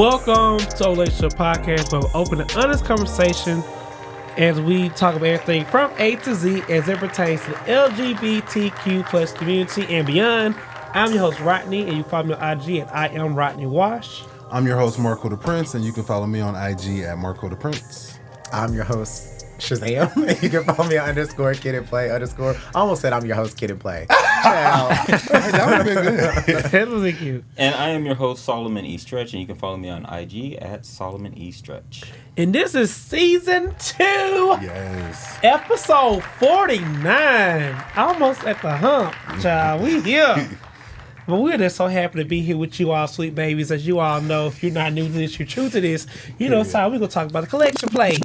Welcome to Relationship Podcast, where we open an honest conversation as we talk about everything from A to Z as it pertains to the LGBTQ plus community and beyond. I'm your host, Rodney, and you can follow me on IG at I am Rodney Wash. I'm your host, Marco DePrence, and you can follow me on IG at Marco DePrence. I'm your host, Shazam. You can follow me on _kid_and_play_. I almost said I'm your host, Kid and Play. That would have been good. That was cute. And I am your host, Solomon E. Stretch, and you can follow me on IG at Solomon E. Stretch. And this is season 2. Yes. Episode 49. Almost at the hump, child. We here. But we're just so happy to be here with you all, sweet babies. As you all know, if you're not new to this, you're true to this. You know, so we're going to talk about the collection plate.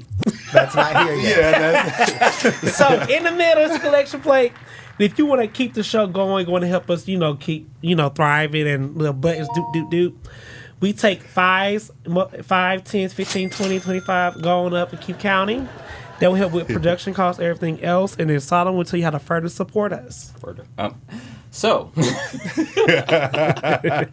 That's not here yet. Yeah, So, in the middle of this collection plate, if you want to keep the show going, want to help us, keep, thriving and little buttons, doop. We take 5s, 5, 10, 15, 20, 25, going up and keep counting. That will help with production costs, everything else. And then Solomon will tell you how to further support us. So,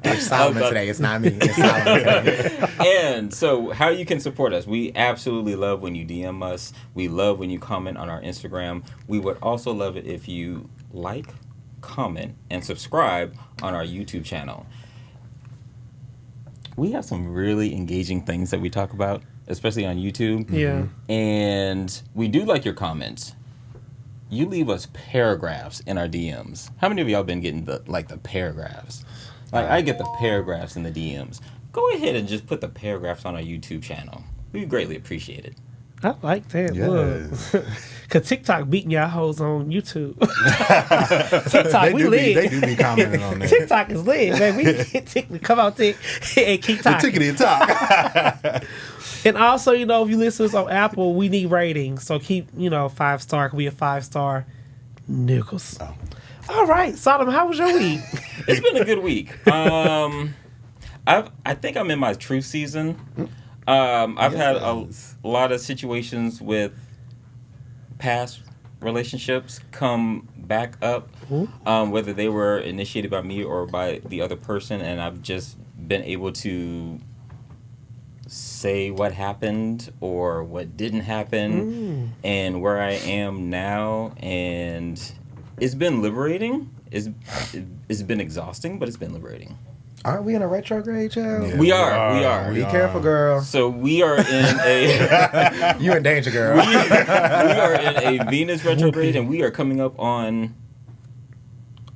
It's Solomon today. It's not me. It's Solomon today. and so how you can support us. We absolutely love when you DM us. We love when you comment on our Instagram. We would also love it if you like, comment, and subscribe on our YouTube channel. We have some really engaging things that we talk about, especially on YouTube. Yeah. And we do like your comments. You leave us paragraphs in our DMs. How many of y'all been getting the paragraphs? Like, I get the paragraphs in the DMs. Go ahead and just put the paragraphs on our YouTube channel. We greatly appreciate it. I like that. Yes. Look. Because TikTok beating y'all hoes on YouTube. TikTok, we lit. They do be commenting on that. TikTok is lit, man. We get TikTok. Come out, Tick, and keep The talking. tickety talk. And also, if you listen to us on Apple, we need ratings. So keep, 5-star. Can be a 5-star. Nickels. Oh. All right, Solomon, how was your week? It's been a good week. I think I'm in my truth season. I've had a lot of situations with past relationships come back up, whether they were initiated by me or by the other person, and I've just been able to say what happened or what didn't happen and where I am now, and it's been liberating. It's been exhausting, but it's been liberating. Aren't we in a retrograde, child? Yeah, We are. Be careful, girl. So we are in a You in danger, girl. we are in a Venus retrograde, and we are coming up on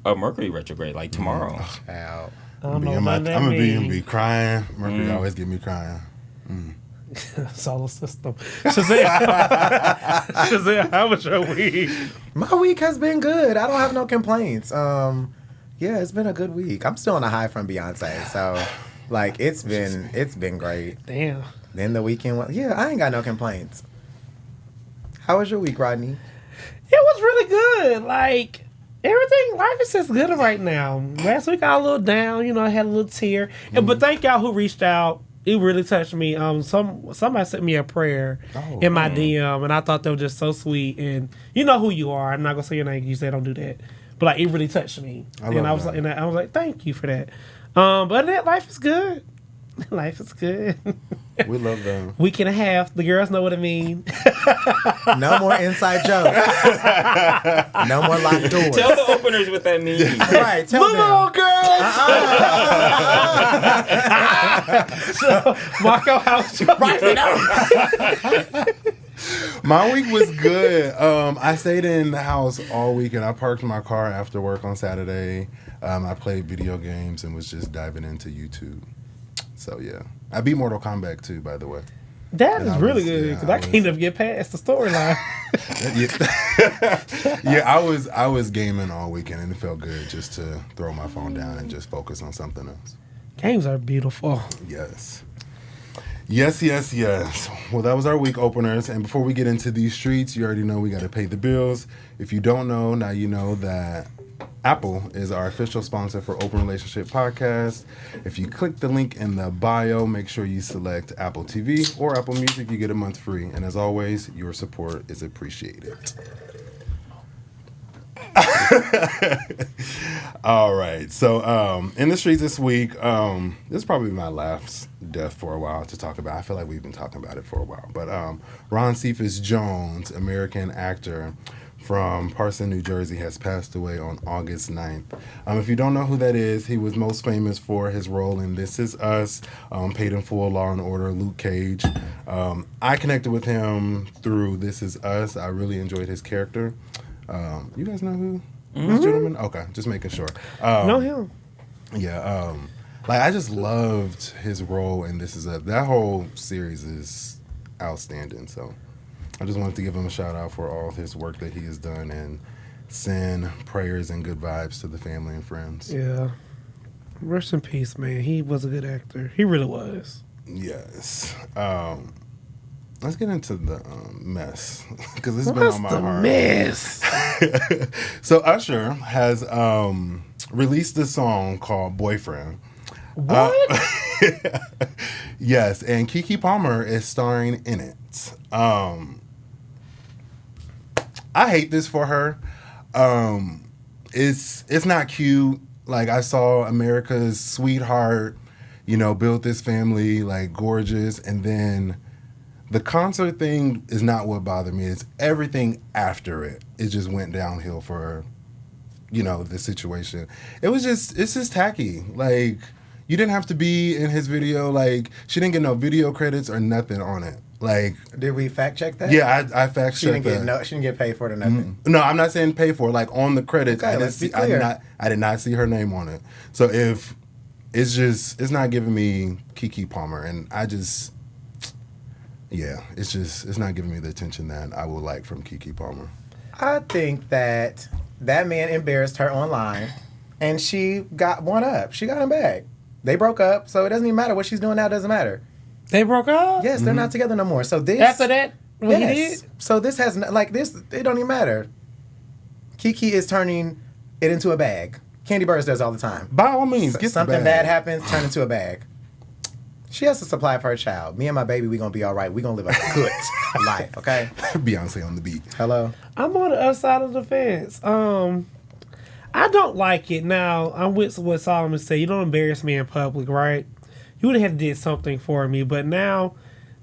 a Mercury retrograde like tomorrow. Child. I don't know I'm what that gonna means. be crying. Mercury always get me crying. Solar system. Shazam, how was your week? My week has been good. I don't have no complaints. Yeah, it's been a good week. I'm still on a high from Beyonce, so it's been great. Damn. Then the weekend was, I ain't got no complaints. How was your week, Rodney? It was really good. Everything, life is just good right now. Last week I got a little down, I had a little tear. But thank y'all who reached out. It really touched me. Somebody sent me a prayer in my DM, and I thought they were just so sweet. And you know who you are. I'm not gonna say your name. You said don't do that. But it really touched me. I was like, thank you for that. But other than that, life is good. Life is good. We love them. Week and a half. The girls know what I mean. No more inside jokes. No more locked doors. Tell the openers what that means. Right, tell Move them. on, girls. So, Marco, how's your week? My week was good. I stayed in the house all week, and I parked my car after work on Saturday. I played video games and was just diving into YouTube. So, yeah. I beat Mortal Kombat, too, by the way. That is really good, because I can't even get past the storyline. I was gaming all weekend, and it felt good just to throw my phone down and just focus on something else. Games are beautiful. Yes. Well, that was our week openers. And before we get into these streets, you already know we got to pay the bills. If you don't know, now you know that Apple is our official sponsor for Open Relationship Podcast. If you click the link in the bio, make sure you select Apple TV or Apple Music. You get a month free. And as always, your support is appreciated. All right. So, in the streets this week, this is probably my last death for a while to talk about. I feel like we've been talking about it for a while. But Ron Cephas Jones, American actor from Parson, New Jersey, has passed away on August 9th. If you don't know who that is, he was most famous for his role in This Is Us, Paid in Full, Law and Order, Luke Cage. I connected with him through This Is Us. I really enjoyed his character. You guys know who this gentleman? Okay, just making sure. Know him. Yeah, like I just loved his role in This Is Us. That whole series is outstanding, so I just wanted to give him a shout out for all of his work that he has done and send prayers and good vibes to the family and friends. Yeah. Rest in peace, man. He was a good actor. He really was. Yes. Let's get into the mess because it's been on my heart. Mess? So Usher has released a song called Boyfriend. What? Yes, and Keke Palmer is starring in it. I hate this for her. It's not cute. Like, I saw America's sweetheart, build this family, like, gorgeous, and then the concert thing is not what bothered me. It's everything after it. It just went downhill for her, the situation. It's just tacky. Like, you didn't have to be in his video. Like, she didn't get no video credits or nothing on it. Like, did we fact check that? Yeah, I fact checked that. She didn't get paid for it or nothing. No, I'm not saying pay for it. Like, on the credits, Okay, let's be clear. I did not see her name on it. So if it's not giving me Keke Palmer, and it's not giving me the attention that I would like from Keke Palmer. I think that man embarrassed her online, and she got one up. She got him back. They broke up, so it doesn't even matter what she's doing now. It doesn't matter. They broke up? Yes, they're not together no more. So this After that, what he yes. did? So this has this. It don't even matter. Keke is turning it into a bag. Candy Burrs does all the time. By all means, get something the bag. bad happens, turn into a bag. She has to supply for her child. Me and my baby, we gonna be all right. We gonna live a good life, okay? Beyonce on the beat. Hello. I'm on the other side of the fence. I don't like it. Now, I'm with what Solomon said. You don't embarrass me in public, right? You would have had to did something for me. But now,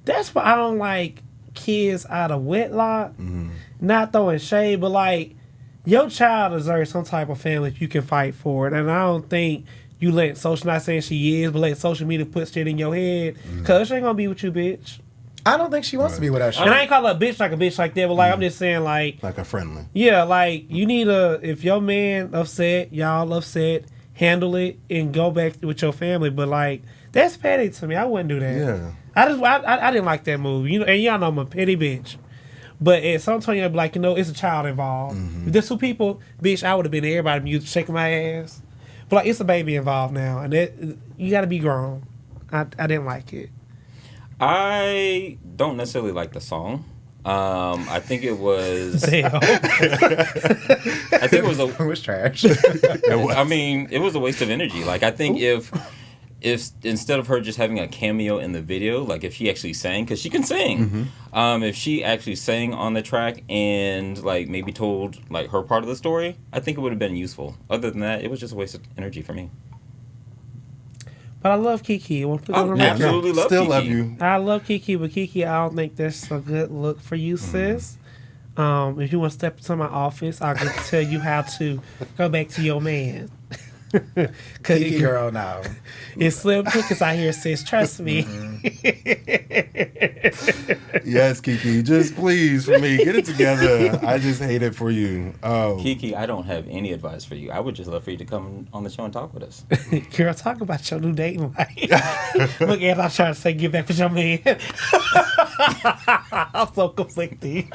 that's why I don't like kids out of wedlock. Mm-hmm. Not throwing shade, but like, your child deserves some type of family if you can fight for it. And I don't think you let social, not saying she is, but let social media put shit in your head. Because she ain't going to be with you, bitch. I don't think she wants to be with us. And I ain't call her a bitch like that, but like, I'm just saying like a friendly. Yeah, like, you need if your man upset, y'all upset, handle it and go back with your family. But like, that's petty to me. I wouldn't do that. Yeah. I didn't like that move. And y'all know I'm a petty bitch. But at some time, you'll be like, it's a child involved. If there's two people, bitch, I would have been there, everybody music shaking my ass. But like, it's a baby involved now, and you got to be grown. I didn't like it. I don't necessarily like the song. I think it was. Damn. I think it was trash. I mean, it was a waste of energy. Like, I think if instead of her just having a cameo in the video, like if she actually sang, because she can sing, if she actually sang on the track and like maybe told like her part of the story, I think it would have been useful. Other than that, it was just a waste of energy for me. But I love Keke. I absolutely love Still Keke. love you. I love Keke, but Keke, I don't think that's a good look for you, sis. If you want to step into my office, I'll tell you how to go back to your man. Keke girl now. It's slim pickings out here, sis. Trust me. Yes, Keke. Just please, for me, get it together. I just hate it for you. Keke, I don't have any advice for you. I would just love for you to come on the show and talk with us. Girl, talk about your new dating life. Look at I'm trying to say get back with your man. I'm so conflicted.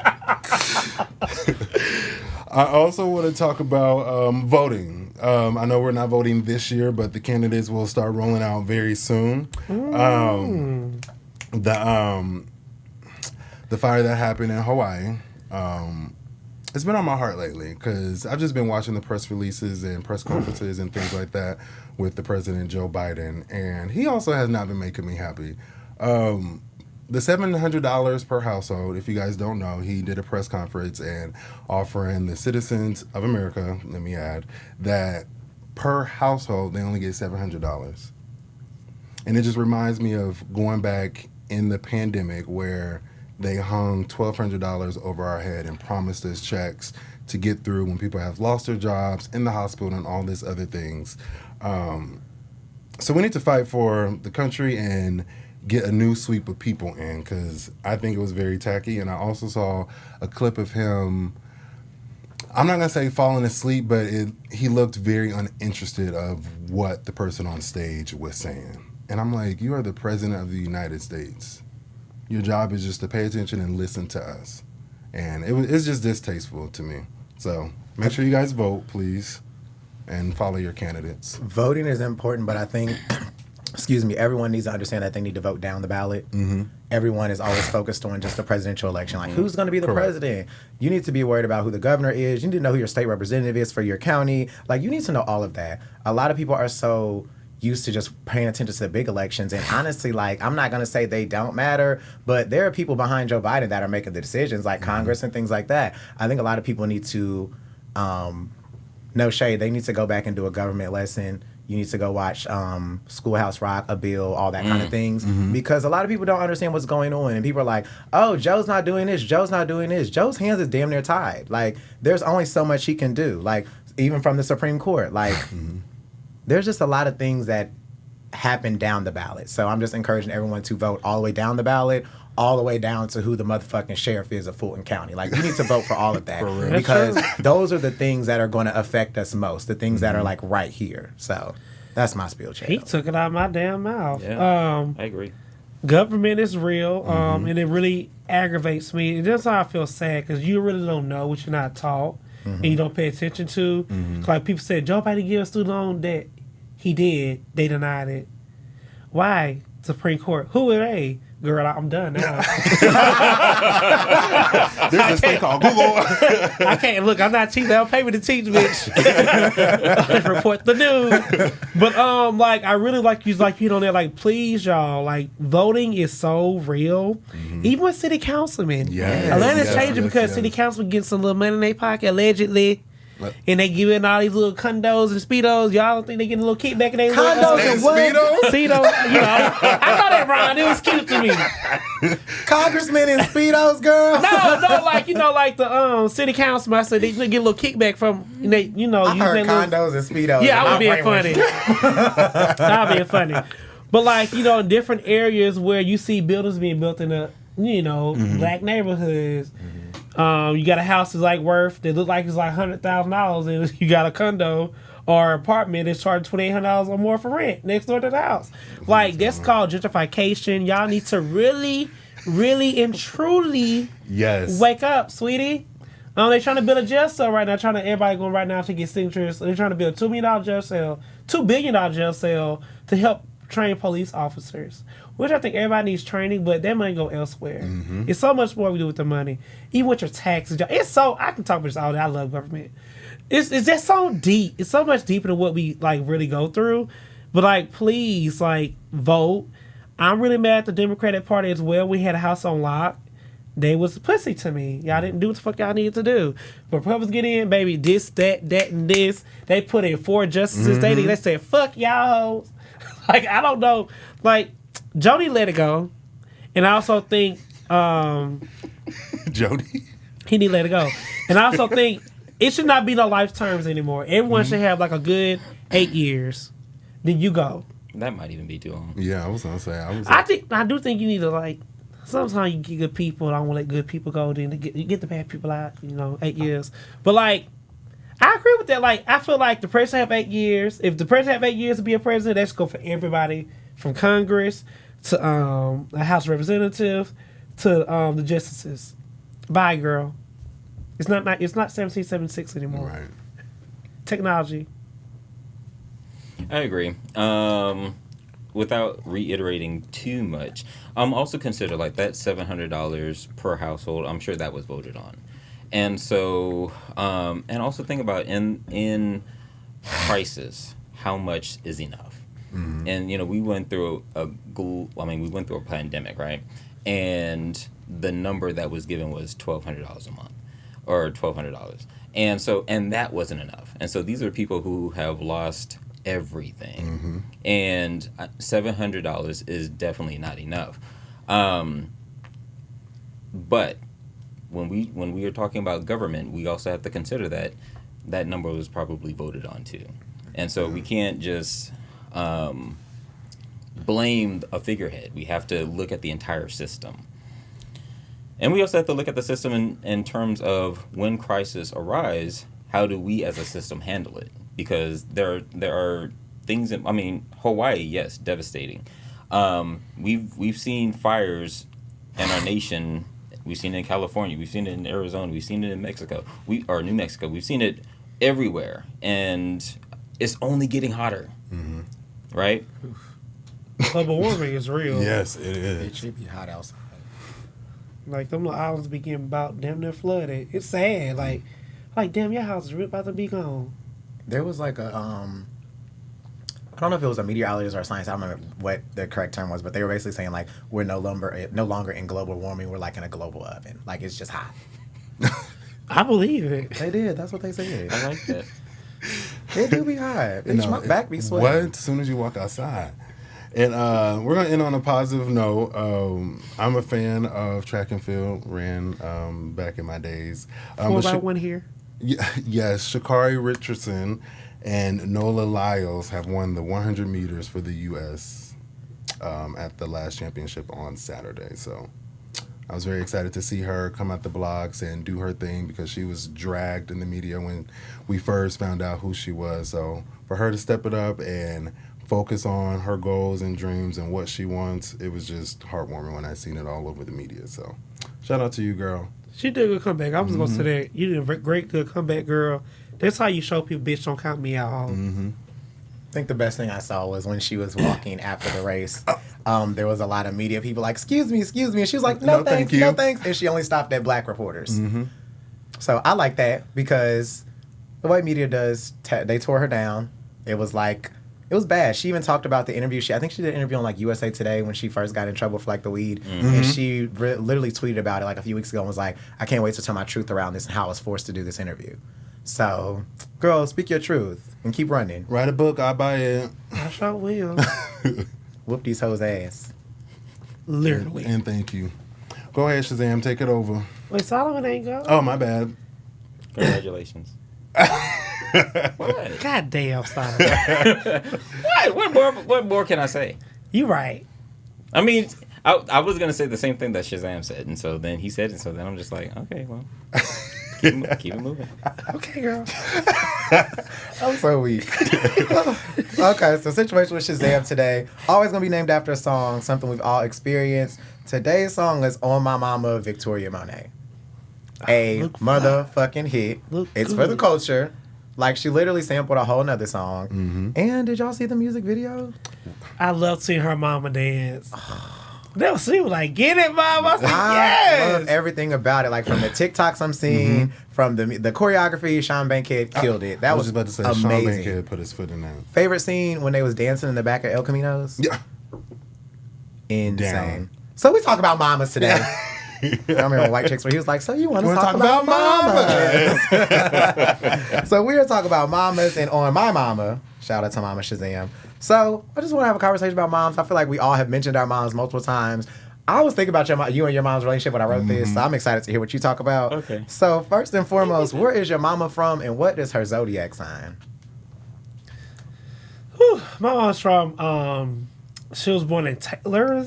I also want to talk about voting. I know we're not voting this year, but the candidates will start rolling out very soon. The fire that happened in Hawaii, it's been on my heart lately because I've just been watching the press releases and press conferences and things like that with the President Joe Biden, and he also has not been making me happy. The $700 per household, if you guys don't know, he did a press conference and offering the citizens of America, let me add, that per household, they only get $700. And it just reminds me of going back in the pandemic where they hung $1,200 over our head and promised us checks to get through when people have lost their jobs, in the hospital, and all these other things. So we need to fight for the country and get a new sweep of people in, because I think it was very tacky. And I also saw a clip of him, I'm not going to say falling asleep, but he looked very uninterested of what the person on stage was saying. And I'm like, you are the president of the United States. Your job is just to pay attention and listen to us. And it's just distasteful to me. So make sure you guys vote, please, and follow your candidates. Voting is important, but I think, everyone needs to understand that they need to vote down the ballot. Mm-hmm. Everyone is always focused on just the presidential election. Like, who's going to be the president? You need to be worried about who the governor is. You need to know who your state representative is for your county. Like, you need to know all of that. A lot of people are so used to just paying attention to the big elections. And honestly, like, I'm not going to say they don't matter, but there are people behind Joe Biden that are making the decisions, like Congress and things like that. I think a lot of people need to, no shade, they need to go back and do a government lesson. You need to go watch Schoolhouse Rock, A Bill, all that kind of things. Mm-hmm. Because a lot of people don't understand what's going on. And people are like, oh, Joe's not doing this. Joe's not doing this. Joe's hands is damn near tied. Like, there's only so much he can do. Like, even from the Supreme Court. Like, there's just a lot of things that happen down the ballot. So I'm just encouraging everyone to vote all the way down the ballot, all the way down to who the motherfucking sheriff is of Fulton County. Like, you need to vote for all of that. Because those are the things that are going to affect us most, the things that are, like, right here. So that's my spiel, Chad. He took it out of my damn mouth. Yeah, I agree. Government is real, and it really aggravates me. And that's how I feel sad, because you really don't know what you're not taught, and you don't pay attention to. Like, people said, Joe Biden give us student loan debt. He did. They denied it. Why? Supreme Court. Who are they? Girl, I'm done now. There's this thing called Google. I can't. Look, I'm not teaching. They'll pay me to teach, bitch. Report the news. But, like, I really like you know, they're like, please, y'all, like, voting is so real. Even with city councilmen. Yes. Atlanta's changing because city councilmen get some little money in their pocket, allegedly. And they giving all these little condos and speedos. Y'all don't think they getting a little kickback in their condos and what? Speedos, you know. I know that rhyme. It was cute to me. Congressmen in speedos, girl. No, like, you know, like the city councilman. I said they get a little kickback from they, you know. I heard condos and speedos. Yeah, I was being funny. I was being funny. But, like, you know, in different areas where you see buildings being built in the, you know, black neighborhoods. You got a house that's like worth that look like it's like $100,000, and you got a condo or apartment that's charging $2,800 or more for rent next door to the house. Like, that's called gentrification. Y'all need to really, really and truly wake up, sweetie. They're trying to build a jail cell right now. Everybody going right now to get signatures. They're trying to build a $2 million jail cell, $2 billion jail cell to help train police officers. Which I think everybody needs training, but that money go elsewhere. It's so much more we do with the money. Even with your taxes. It's so, I can talk about this all day. I love government. It's just so deep. It's so much deeper than what we, like, really go through. But, like, please, like, vote. I'm really mad at the Democratic Party as well. We had a house on lock. They was pussy to me. Y'all didn't do what the fuck y'all needed to do. But Republicans get in, baby, this, that, and this. They put in 4 justices. They said, fuck y'all hoes. Like, I don't know. Like, Jody let it go. And I also think Jody? He need to let it go. And I also think it should not be no life terms anymore. Everyone should have like a good 8 years. Then you go. That might even be too long. Yeah, I was gonna say. I do think you need to, like, sometimes you get good people. I don't want to let good people go. Then you get the bad people out. 8 years. But, like, I agree with that. Like, I feel like the president have 8 years. If the president have 8 years to be a president, that's go for everybody from Congress to the House of Representatives to the justices. Bye, girl. It's not 1776 anymore. Right. Technology. I agree. Without reiterating too much, also consider like that $700 per household. I'm sure that was voted on, and so and also think about in prices, how much is enough? And we went through a pandemic, right? And the number that was given was $1,200 a month, or $1,200. And that wasn't enough. And so these are people who have lost everything. And $700 is definitely not enough. But when we are talking about government, we also have to consider that number was probably voted on too. And so we can't just blame a figurehead. We have to look at the entire system. And we also have to look at the system in terms of when crises arise, how do we as a system handle it? Because there are things Hawaii, yes, devastating. We've seen fires in our nation. We've seen it in California. We've seen it in Arizona. We've seen it in Mexico. Or New Mexico. We've seen it everywhere, and it's only getting hotter. Right? Global warming is real. Yes, it is. It should be hot outside. Like, them little islands be getting about damn near flooded. It's sad. Like damn, your house is about to be gone. There was like a, I don't know if it was a meteorologist or a science. I don't remember what the correct term was, but they were basically saying like we're no longer in global warming. We're like in a global oven. Like it's just hot. I believe it. They did. That's what they said. I like that. It do be hot. My back be sweating. What? As soon as you walk outside. And we're going to end on a positive note. I'm a fan of track and field. Ran back in my days. 4x1 here. Yes, Sha'Carri Richardson and Nola Lyles have won the 100 meters for the U.S. At the last championship on Saturday. So I was very excited to see her come out the blocks and do her thing because she was dragged in the media when we first found out who she was. So for her to step it up and focus on her goals and dreams and what she wants, it was just heartwarming when I seen it all over the media. So shout out to you, girl. She did a good comeback. I was going to say that. You did a great, good comeback, girl. That's how you show people, bitch, don't count me out. I think the best thing I saw was when she was walking after the race. There was a lot of media people like, excuse me. And she was like, no thanks, no thanks. And she only stopped at black reporters. So I like that because the way media does, they tore her down. It was bad. She even talked about the interview. I think she did an interview on like USA Today when she first got in trouble for like the weed. And she literally tweeted about it like a few weeks ago and was like, I can't wait to tell my truth around this and how I was forced to do this interview. So, girl, speak your truth and keep running. Write a book, I'll buy it. I sure will. Whoop these hoes' ass. Literally. And thank you. Go ahead, Shazam, take it over. Wait, Solomon ain't go? Oh, my bad. Congratulations. What? God damn, Solomon. What more can I say? You right. I mean, I was gonna say the same thing that Shazam said, and so then he said it, so then I'm just like, okay, well, keep it moving. Okay, girl. I'm so weak. Okay, so situation with Shazam today. Always gonna be named after a song, something we've all experienced. Today's song is On My Mama, Victoria Monet. A motherfucking hit. It's for the culture. Like, she literally sampled a whole nother song. And did y'all see the music video? I love seeing her mama dance. She was like, get it, mom. I was like, yes. I love everything about it. Like, from the TikToks I'm seeing, from the choreography, Sean Bankhead killed it. That I was just about to say, amazing. Sean Bankhead put his foot in that. Favorite scene when they was dancing in the back of El Camino's? Yeah. Insane. Down. So we talk about mamas today. I remember White Chicks where he was like, so you want to talk about mamas? So we're talking about mamas and On My Mama. Shout out to Mama Shazam. So I just want to have a conversation about moms. I feel like we all have mentioned our moms multiple times. I was thinking about you and your mom's relationship when I wrote this, so I'm excited to hear what you talk about. Okay. So first and foremost, where is your mama from and what is her zodiac sign? Whew, my mom's from, she was born in Tylertown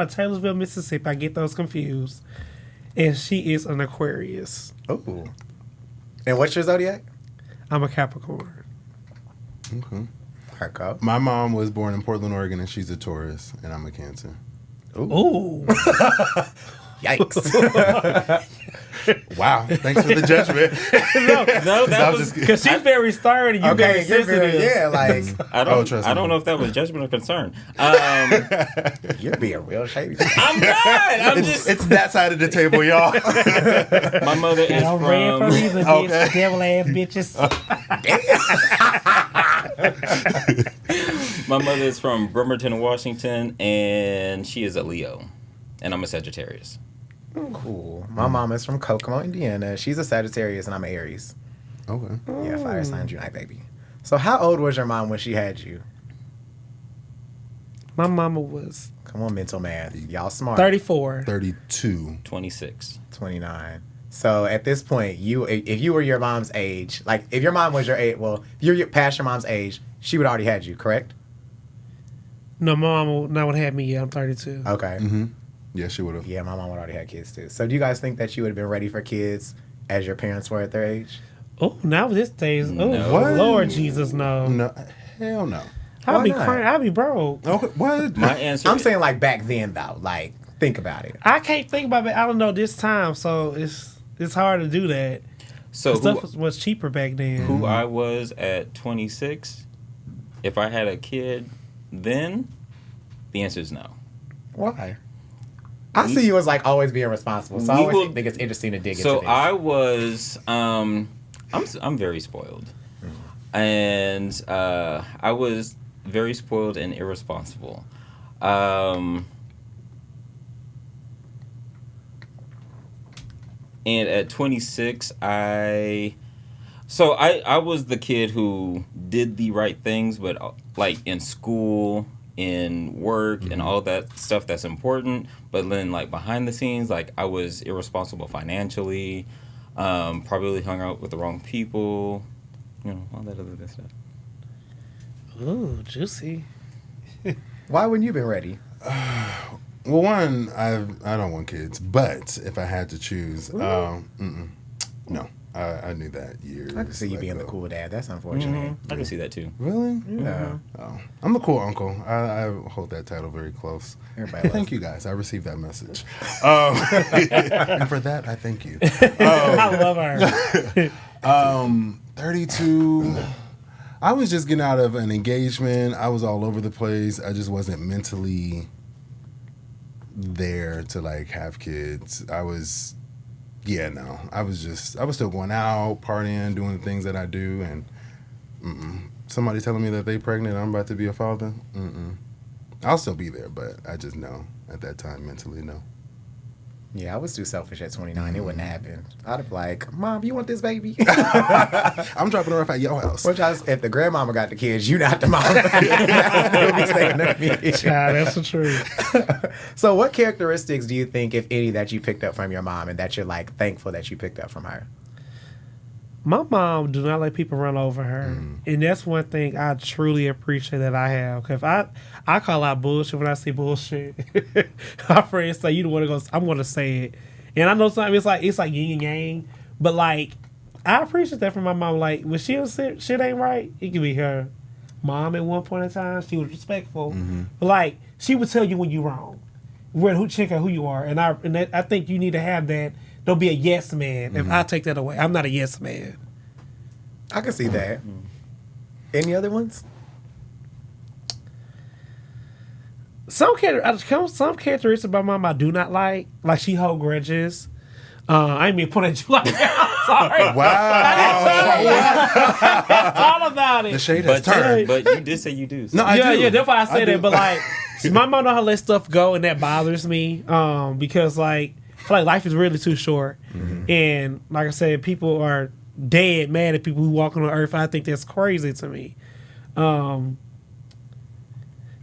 or Taylorsville, Mississippi. I get those confused. And she is an Aquarius. Ooh. And what's your zodiac? I'm a Capricorn. Okay. Virgo. My mom was born in Portland, Oregon, and she's a Taurus, and I'm a Cancer. Ooh. Yikes. Wow. Thanks for the judgment. No, that was Because she's very stern and you very sensitive. Yeah, like, I don't know if that was judgment or concern. you're being real shady. I'm not. It's that side of the table, y'all. My mother is And I'm red for a reason, Okay. bitch. Devil ass bitches. My mother is from Bremerton, Washington, and she is a Leo, and I'm a Sagittarius. Cool. My mom is from Kokomo, Indiana. She's a Sagittarius and I'm an Aries. Okay. Yeah, fire sign Unite, baby. So how old was your mom when she had you? My mama was Come on, mental math. Y'all smart. 34. 32. 26. 29. So at this point, if you were your mom's age, like if your mom was your age, well, if you're past your mom's age, she would already had you, correct? No, my mama would have me. Yeah, I'm 32. Okay. Mm-hmm. Yeah, she would have. Yeah, my mom would already had kids too. So do you guys think that you would have been ready for kids as your parents were at their age? Oh, now this days. Oh, No. What? Lord Jesus, no. No, hell no. I'll Why be not? crying. I'll be broke. Okay, what? My answer. I'm saying like back then though. Like think about it. I can't think about it. I don't know this time, so it's hard to do that. so Stuff was cheaper back then. who I was at 26, if I had a kid then, the answer is no. Why? I see you as like always being responsible, so I We always will- think it's interesting to dig So into this. I was, I'm very spoiled, and I was very spoiled and irresponsible. And at 26, I was the kid who did the right things, but like in school, in work, and all that stuff that's important. But then like behind the scenes, like I was irresponsible financially, probably hung out with the wrong people, all that other good stuff. Ooh, juicy. Why wouldn't you been ready? Well, one, I don't want kids, but if I had to choose, no, I knew that years. I can see you being the cool dad. That's unfortunate. I can see that too. Really? Yeah. Oh, I'm the cool uncle. I hold that title very close. Everybody Thank loves you guys. I received that message. And for that, I thank you. I love her. 32. I was just getting out of an engagement. I was all over the place. I just wasn't mentally there to like have kids. I was still going out, partying, doing the things that I do, and somebody telling me that they pregnant, I'm about to be a father. I'll still be there, but I just know at that time mentally no. Yeah, I was too selfish at 29. It wouldn't happen. I'd have like, Mom, you want this baby? I'm dropping her off at your house. Which if the grandmama got the kids, you not the mom. You'll be staying with me. Child, that's the truth. So what characteristics do you think, if any, that you picked up from your mom and that you're like thankful that you picked up from her? My mom do not let people run over her, and that's one thing I truly appreciate that I have. Cause I call out bullshit when I see bullshit. My friends say you don't want to go. I'm going to say it, and I know sometimes it's like yin and yang, but like I appreciate that from my mom. Like when she shit ain't right, it could be her mom at one point in time. She was respectful, but like she would tell you when you're wrong, check out who you are, and I think you need to have that. Don't be a yes man. If I take that away, I'm not a yes man. I can see that. Any other ones? Some characteristics about mom I do not like. Like she hold grudges. I ain't mean to point at you like that. I'm sorry. Wow. All about it. The shade has But turned. but you did say you do. So. No, I do. Yeah, that's why I say I that. do. But like, my mom know how to let stuff go, and that bothers me. Because like, I feel like life is really too short, and like I said, people are dead mad at people who walk on the earth. I think that's crazy to me.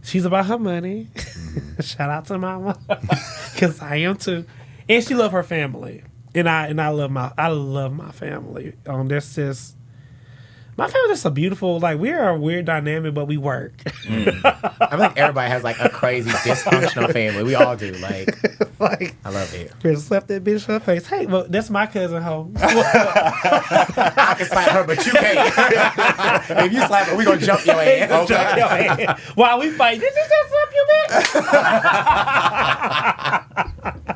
She's about her money. Shout out to mama, because I am too, and she love her family, and I love my family. That's just. My family's just a beautiful, like, we are a weird dynamic, but we work. I think everybody has like a crazy dysfunctional family. We all do. Like I love it. Chris slapped that bitch in her face. Hey, well, that's my cousin, ho. I can slap her, but you can't. If you slap her, we gonna jump your ass. Okay. While we fight, did you just slap you,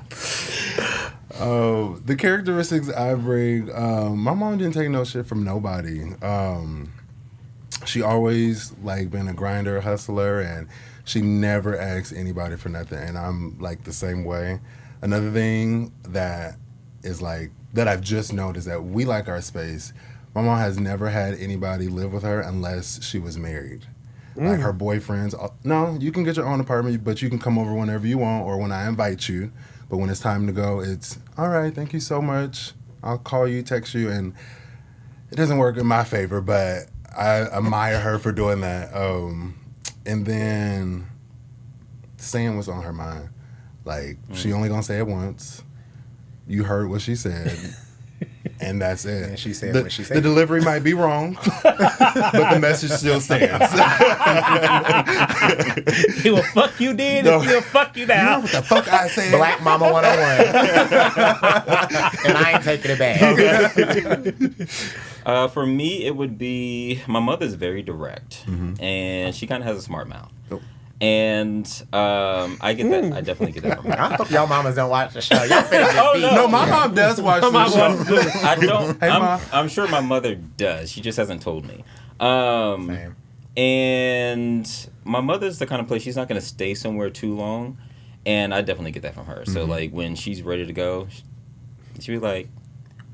bitch? Oh, the characteristics I bring. My mom didn't take no shit from nobody. She always like been a grinder, hustler, and she never asked anybody for nothing. And I'm like the same way. Another thing that is like that I've just noticed that we like our space. My mom has never had anybody live with her unless she was married. Like her boyfriends. No, you can get your own apartment, but you can come over whenever you want or when I invite you. But when it's time to go, it's all right. Thank you so much. I'll call you, text you, and it doesn't work in my favor, but I admire her for doing that. And then saying what's on her mind. Like, she only gonna say it once. You heard what she said. And that's it. And she said what she said. The delivery might be wrong, but the message still stands. He will fuck you then and he'll fuck you now. You know what the fuck I said? Black Mama 101. And I ain't taking it back. For me, it would be my mother's very direct, and she kind of has a smart mouth. Oh. And I get that. I definitely get that from her. I hope y'all mamas don't watch the show. Y'all finna get beat. No, my mom does watch the show. I don't. Hey, Ma. I'm sure my mother does. She just hasn't told me. Same. And my mother's the kind of place she's not going to stay somewhere too long, and I definitely get that from her. So like when she's ready to go, she'll be like,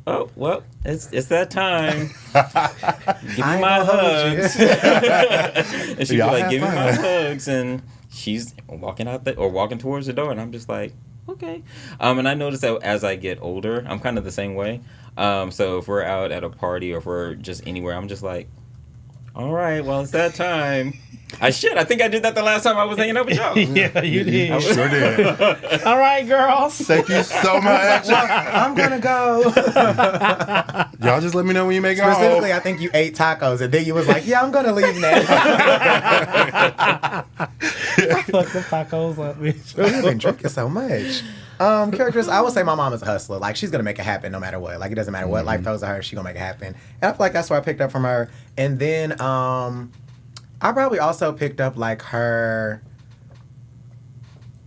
"Oh well, it's that time. Give me my hugs." And she'd be like, "Give me my hugs," and she's walking out or walking towards the door, and I'm just like, "Okay." And I notice that as I get older, I'm kind of the same way. So if we're out at a party or if we're just anywhere, I'm just like, "All right, well, it's that time." I think I did that the last time I was hanging out with y'all. Yeah, you did. You sure did. All right, girls. Thank you so much. I'm gonna go. Y'all just let me know when you make it home. Specifically, I think you ate tacos, and then you was like, "Yeah, I'm gonna leave now." Fuck the tacos up, bitch. You've been drinking so much. Characters, I would say my mom is a hustler. Like, she's gonna make it happen no matter what. Like, it doesn't matter what life throws at her, she's gonna make it happen. And I feel like that's what I picked up from her. And then I probably also picked up like her.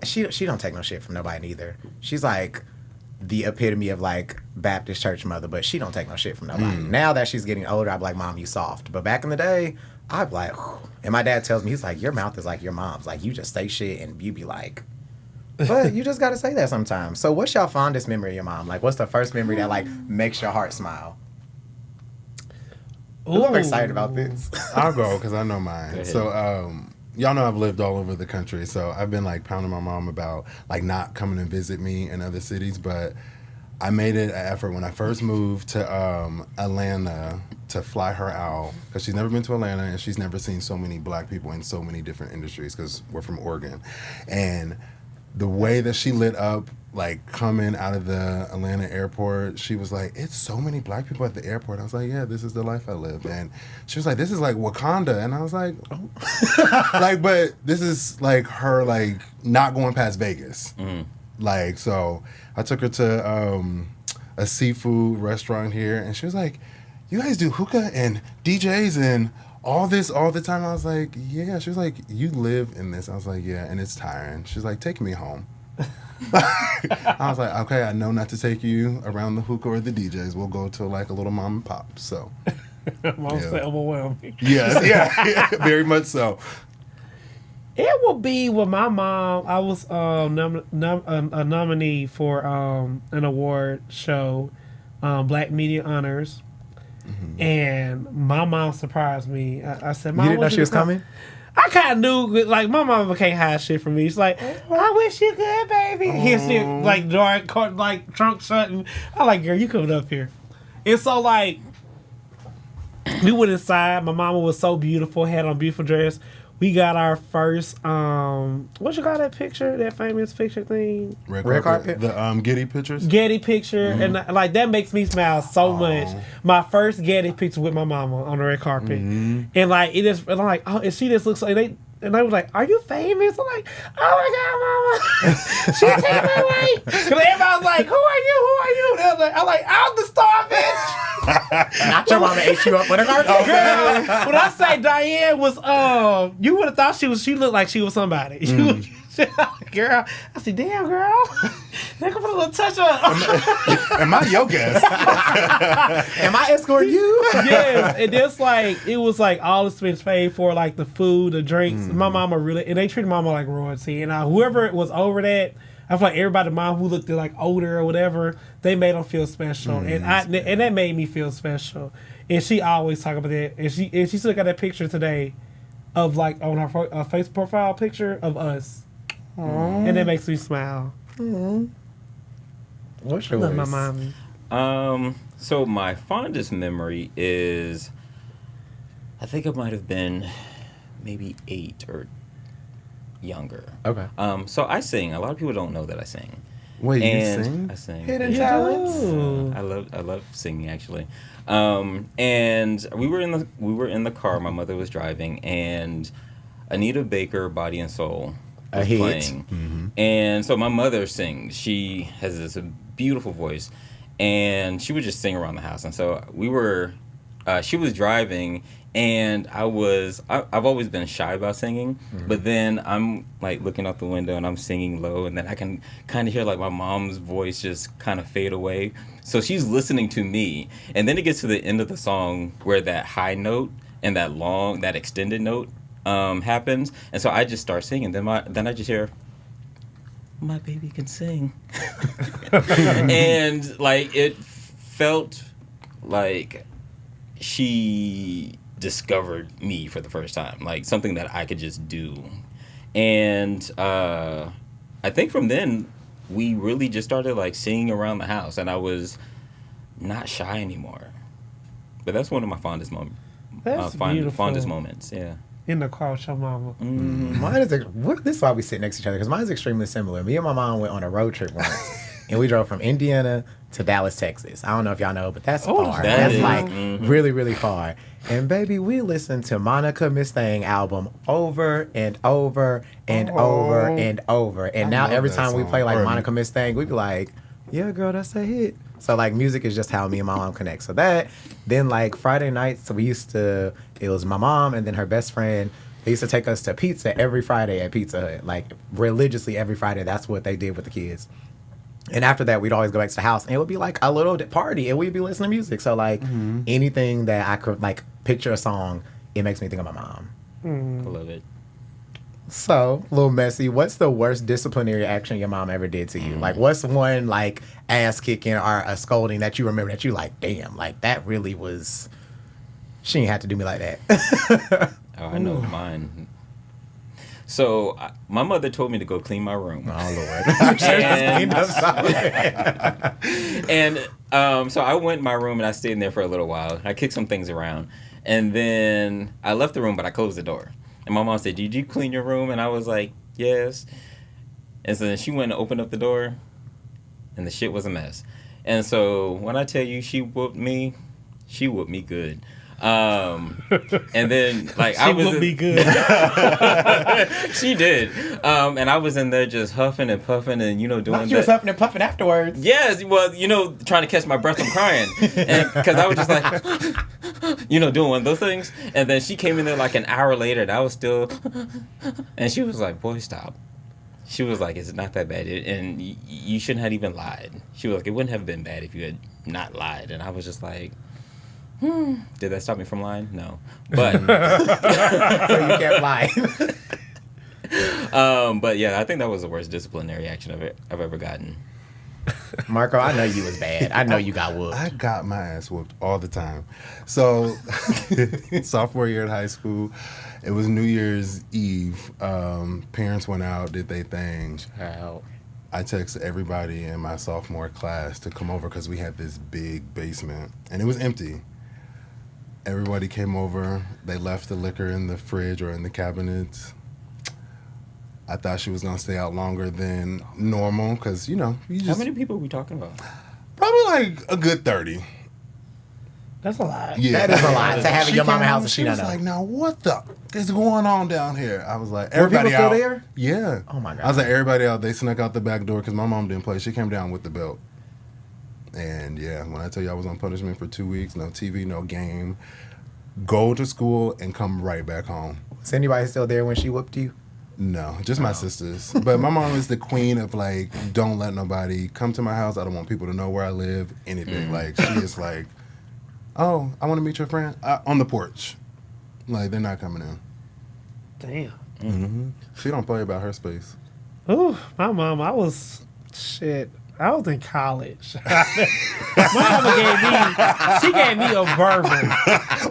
She don't take no shit from nobody neither. She's like the epitome of like Baptist church mother, but she don't take no shit from nobody. Now that she's getting older, I'm like, "Mom, you soft." But back in the day, I'd be like, whew. And my dad tells me, he's like, "Your mouth is like your mom's. Like, you just say shit and you be like." But you just gotta say that sometimes. So what's your fondest memory of your mom? Like, what's the first memory that like makes your heart smile? Ooh, I'm excited about this. I'll go because I know mine. So, y'all know I've lived all over the country, so I've been like pounding my mom about like not coming and visit me in other cities. But I made it an effort when I first moved to Atlanta to fly her out because she's never been to Atlanta and she's never seen so many black people in so many different industries because we're from Oregon. And the way that she lit up, like coming out of the Atlanta airport, she was like, "It's so many black people at the airport." I was like, "Yeah, this is the life I live." And she was like, "This is like Wakanda." And I was like, "Oh." Like, but this is like her like not going past Vegas. Like, so I took her to a seafood restaurant here and she was like, "You guys do hookah and DJs and all this all the time?" I was like, "Yeah." She was like, "You live in this?" I was like, "Yeah, and it's tiring." She's like, "Take me home." I was like, "Okay, I know not to take you around the hookah or the DJs. We'll go to like a little mom and pop." So, Mom said overwhelming. yes, yeah, very much so. It will be with my mom. I was a nominee for an award show, Black Media Honors. And my mom surprised me. I said, "Mom, You didn't know she was coming?" I kind of knew, like, my mama can't hide shit from me. She's like, "I wish you could, baby." Here's shit, like, dark, like, trunk shutting. I'm like, "Girl, you coming up here." And so, like, we went inside. My mama was so beautiful, had on a beautiful dress. We got our first, what you call that picture, that famous picture thing? Red carpet. The Getty pictures? Getty picture. And, like, that makes me smile so much. My first Getty picture with my mama on the red carpet. And, like, it is, and I'm like, "Oh," and she just looks like, and they was like, "Are you famous?" I'm like, "Oh my God, mama." She came in like, because everybody was like, "Who are you? Who are you?" And I'm like, "I'm the star, bitch." Not your mama ate you up with a carpet. Girl, when I say Diane was, you would have thought she looked like she was somebody. Girl, I said, "Damn, girl, they can put a little touch up." Am I your guest? Am I escorting you? Yes, and just like it was like all the expense paid for, like the food, the drinks. My mama really, and they treated mama like royalty. And whoever was over that, I feel like everybody, mom who looked like older or whatever, they made them feel special, and that made me feel special. And she always talk about that, and she still got that picture today, of like on her Facebook profile picture of us. And that makes me smile. What's yours? Love my mommy. So my fondest memory is, I think it might have been maybe 8 or younger. Okay. So I sing. A lot of people don't know that I sing. Wait, And you sing? I sing. Hidden Yeah. talents. I love singing actually. And we were in the car. My mother was driving, and Anita Baker, Body and Soul, A was hit. playing. Mm-hmm. And so my mother sings. She has this beautiful voice, and she would just sing around the house. And so she was driving, and I've always been shy about singing, but then I'm like looking out the window and I'm singing low, and then I can kind of hear like my mom's voice just kind of fade away. So she's listening to me, and then it gets to the end of the song where that high note and that extended note happens, and so I just start singing. Then I just hear, my baby can sing. And like it felt like she discovered me for the first time, like something that I could just do. And I think from then we really just started like singing around the house, and I was not shy anymore. But that's one of my fondest moments. That's beautiful. Fondest moments, yeah. In the car with your mama. Mine is this is why we sit next to each other, because mine is extremely similar. Me and my mom went on a road trip once, and we drove from Indiana to Dallas, Texas. I don't know if y'all know, but that's far. That's like really, really far. And baby, we listened to Monica Miss Thing album over and over and over and over. And now every time we play like Monica Miss Thing, we be like, yeah, girl, that's a hit. So like music is just how me and my mom connect. So that, then like Friday nights, it was my mom and then her best friend. They used to take us to pizza every Friday at Pizza Hut, like religiously every Friday. That's what they did with the kids. And after that, we'd always go back to the house, and it would be like a little party, and we'd be listening to music. So like anything that I could like picture a song, it makes me think of my mom. I love it. So, a little messy. What's the worst disciplinary action your mom ever did to you? Like, what's one like ass kicking or a scolding that you remember that you like, damn, like that really was. She ain't had to do me like that. Oh, I know mine. So my mother told me to go clean my room. Oh Lord! And so I went in my room and I stayed in there for a little while. I kicked some things around, and then I left the room, but I closed the door. And my mom said, "Did you clean your room?" And I was like, "Yes." And so then she went and opened up the door, and the shit was a mess. And so when I tell you she whooped me good. And then like She would be good. She did. And I was in there just huffing and puffing and doing that. You was huffing and puffing afterwards. Yes, well, trying to catch my breath from crying, because I was just like, doing one of those things. And then she came in there like an hour later, and I was still, and she was like, "Boy, stop." She was like, "It's not that bad, and you shouldn't have even lied." She was like, "It wouldn't have been bad if you had not lied." And I was just like, did that stop me from lying? No. But So you kept lying. But yeah, I think that was the worst disciplinary action I've ever gotten. Marco, I know you was bad. I know you got whooped. I got my ass whooped all the time. So, sophomore year at high school, it was New Year's Eve. Parents went out, did their thing. I texted everybody in my sophomore class to come over because we had this big basement, and it was empty. Everybody came over. They left the liquor in the fridge or in the cabinets. I thought she was going to stay out longer than normal because, you just... How many people are we talking about? Probably like a good 30. That's a lot. Yeah. That is a lot to have in your mama's house and she she was not know. like, now what the is going on down here? I was like, Were everybody people out. still there? Yeah. Oh my God. I was like, everybody out. They snuck out the back door because my mom didn't play. She came down with the belt. And yeah, when I tell you I was on punishment for 2 weeks, no TV, no game, go to school and come right back home. Was anybody still there when she whooped you? No, just my sisters. But my mom is the queen of like, don't let nobody come to my house. I don't want people to know where I live, anything. Like, she is like, oh, I want to meet your friend on the porch. Like, they're not coming in. Damn. Mm-hmm. She don't play about her space. Ooh, my mom, I was in college. My mama gave me a verbal.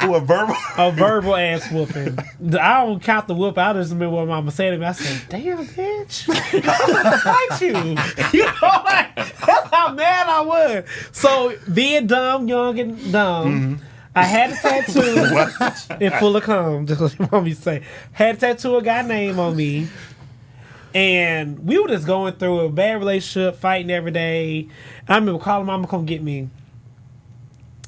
Ooh, a verbal? A verbal ass whooping. I don't count the whoop. I just remember what mama said to me. I said, damn, bitch. I'm about to fight you. Like, that's how mad I was. So being dumb, young, and dumb, I had a tattoo in full of cum. Just what you want me to say. Had a tattoo a guy name on me. And we were just going through a bad relationship, fighting every day. I remember calling Mama, come get me.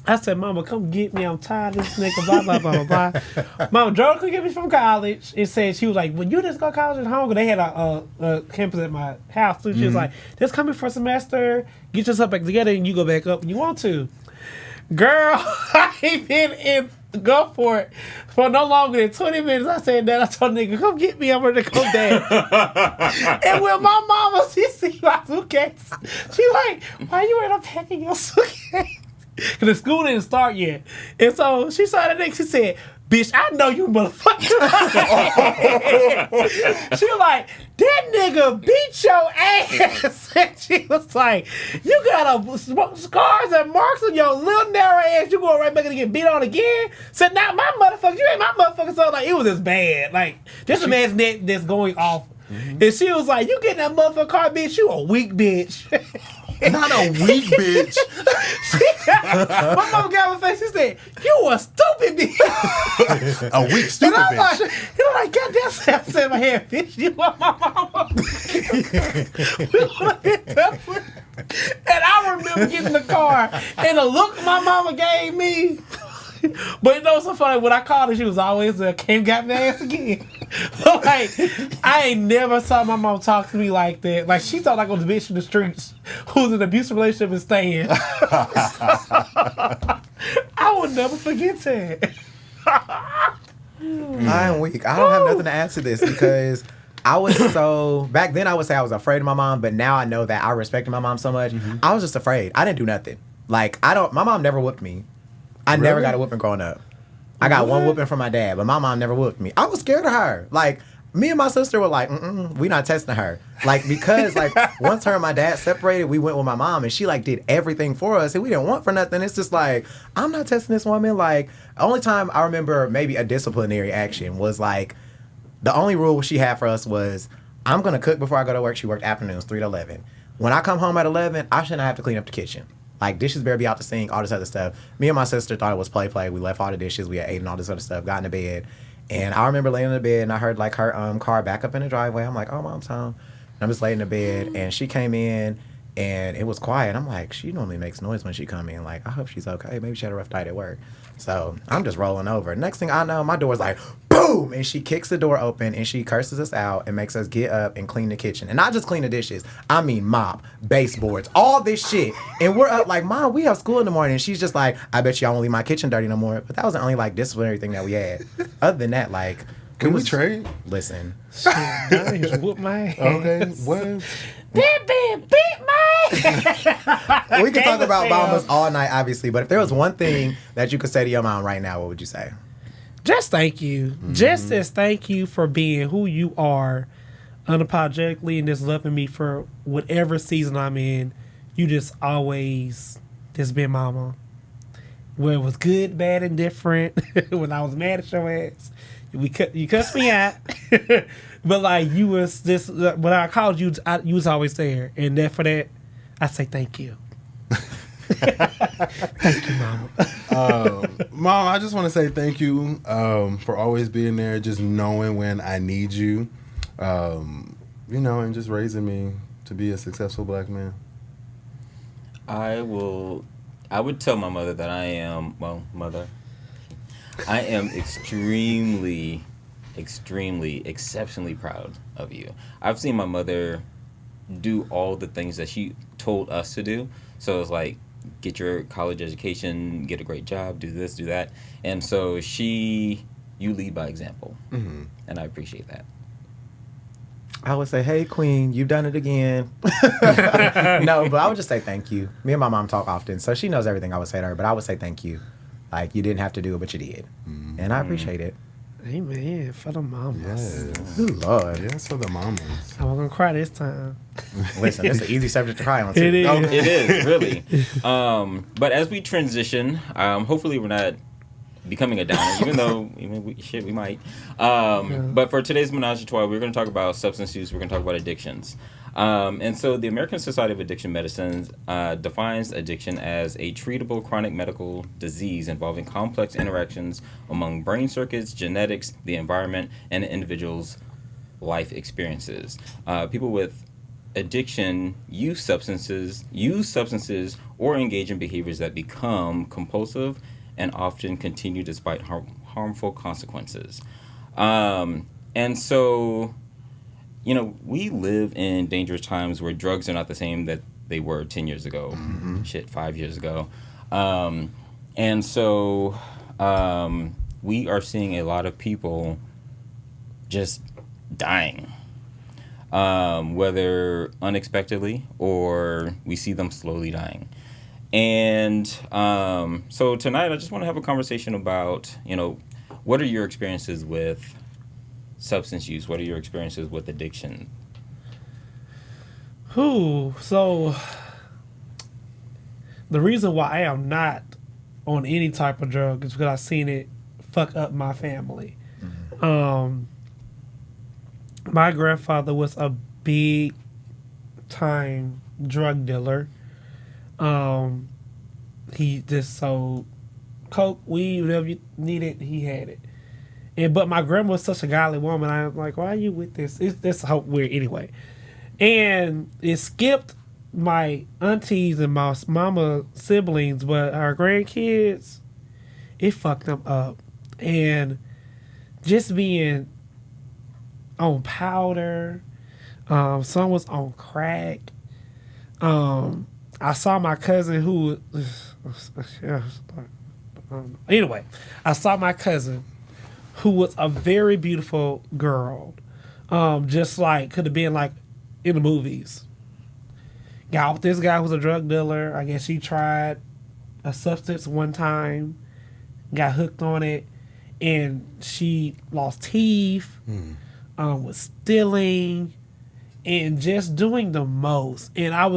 I said, Mama, come get me. I'm tired of this nigga, blah, blah, blah, blah, blah. Mama drove to get me from college and said, she was like, well, you just go to college at home? Because they had a campus at my house, too. She was like, just come here for a semester, get yourself back together, and you go back up when you want to. Girl, I ain't been in go for it for no longer than 20 minutes. I said that. I told the nigga, come get me. I'm ready to go down. And when my mama, she see my suitcase, she like, why you ain't unpacking your suitcase? Because the school didn't start yet. And so she saw that nigga, she said, bitch, I know you motherfucker. She was like, that nigga beat your ass. And she was like, you got scars and marks on your little narrow ass. You going right back and get beat on again? Said, not my motherfucker. You ain't my motherfucker. So like, it was just bad. Like, this a man's neck that's going off. And she was like, you getting that motherfucker car, bitch? You a weak bitch. Not a weak bitch. My mom got my face. She said, you a stupid bitch. A weak, stupid bitch. Like, goddamn, I said in my head, bitch, you want my mama. And I remember getting in the car and the look my mama gave me. But you know what's so funny? When I called her, she was always there. Came got my ass again. Like, I ain't never saw my mom talk to me like that. Like, she thought I was a bitch in the streets who's in an abusive relationship and staying. I will never forget that. I'm weak. I don't have nothing to add to this because I was so... Back then, I would say I was afraid of my mom, but now I know that I respected my mom so much. I was just afraid. I didn't do nothing. Like, my mom never whooped me. I never got a whooping growing up. I got one whooping from my dad, but my mom never whooped me. I was scared of her. Like, me and my sister were like, we not testing her. Like, because, like, once her and my dad separated, we went with my mom, and she, like, did everything for us, and we didn't want for nothing. It's just like, I'm not testing this woman. Like, the only time I remember maybe a disciplinary action was, like, the only rule she had for us was, I'm going to cook before I go to work. She worked afternoons, 3 to 11. When I come home at 11, I shouldn't have to clean up the kitchen. Like, dishes better be out the sink, all this other stuff. Me and my sister thought it was play. We left all the dishes. We had ate and all this other stuff, got in the bed. And I remember laying in the bed, and I heard, like, her car back up in the driveway. I'm like, oh, Mom's home. And I'm just laying in the bed, and she came in, and it was quiet. I'm like, she normally makes noise when she come in. Like, I hope she's okay. Maybe she had a rough night at work. So I'm just rolling over. Next thing I know, my door's like, boom! And she kicks the door open, and she curses us out and makes us get up and clean the kitchen. And not just clean the dishes. I mean mop, baseboards, all this shit. And we're up like, Mom, we have school in the morning. And she's just like, I bet you I won't leave my kitchen dirty no more. But that was the only, like, disciplinary thing that we had. Other than that, like... Can we trade? Listen. Shit, I just whoop my ass. Okay, what? Beat my We can talk about mamas all night, obviously. But if there was one thing that you could say to your mom right now, what would you say? Just thank you. Just as thank you for being who you are unapologetically and just loving me for whatever season I'm in. You just always just been mama. Where it was good, bad, and different. When I was mad at your ass. You cussed me out. But like you was this when I called you, you was always there. And for that, I say thank you. Thank you, Mama. Mom, I just want to say thank you for always being there, just knowing when I need you, and just raising me to be a successful black man. I would tell my mother that I am extremely, exceptionally proud of you. I've seen my mother do all the things that she told us to do. So it's like, get your college education, get a great job, do this, do that. And so you lead by example. Mm-hmm. And I appreciate that. I would say, hey, Queen, you've done it again. No, but I would just say thank you. Me and my mom talk often, so she knows everything I would say to her, but I would say thank you. Like, you didn't have to do it, but you did. Mm-hmm. And I appreciate it. Amen. For the mamas. Yes. Ooh, Lord. Yes, for the mamas. I'm not going to cry this time. Listen, it's an easy subject to cry on, too. It is. It is, really. But as we transition, hopefully we're not becoming a downer, even though we might. But for today's Menage a Trois, we're going to talk about substance use. We're going to talk about addictions. And so the American Society of Addiction Medicine defines addiction as a treatable chronic medical disease involving complex interactions among brain circuits, genetics, the environment, and the individual's life experiences. People with addiction use substances, or engage in behaviors that become compulsive and often continue despite harmful consequences. And so, you know, we live in dangerous times where drugs are not the same that they were 10 years ago. 5 years ago. And so we are seeing a lot of people just dying, whether unexpectedly or we see them slowly dying. And so tonight I just want to have a conversation about, you know, what are your experiences with substance use? What are your experiences with addiction? So the reason why I am not on any type of drug is because I've seen it fuck up my family. My grandfather was a big time drug dealer. He just sold coke, weed, whatever you needed, he had it. But my grandma was such a godly woman. I'm like, why are you with this? It's so weird anyway. And it skipped my aunties and my mama siblings, but our grandkids, it fucked them up. And just being on powder, some was on crack. I saw my cousin who anyway, I saw my cousin who was a very beautiful girl. Just like could have been like in the movies. Got with this guy who was a drug dealer. I guess she tried a substance one time, got hooked on it, and she lost teeth, was stealing, and just doing the most. And I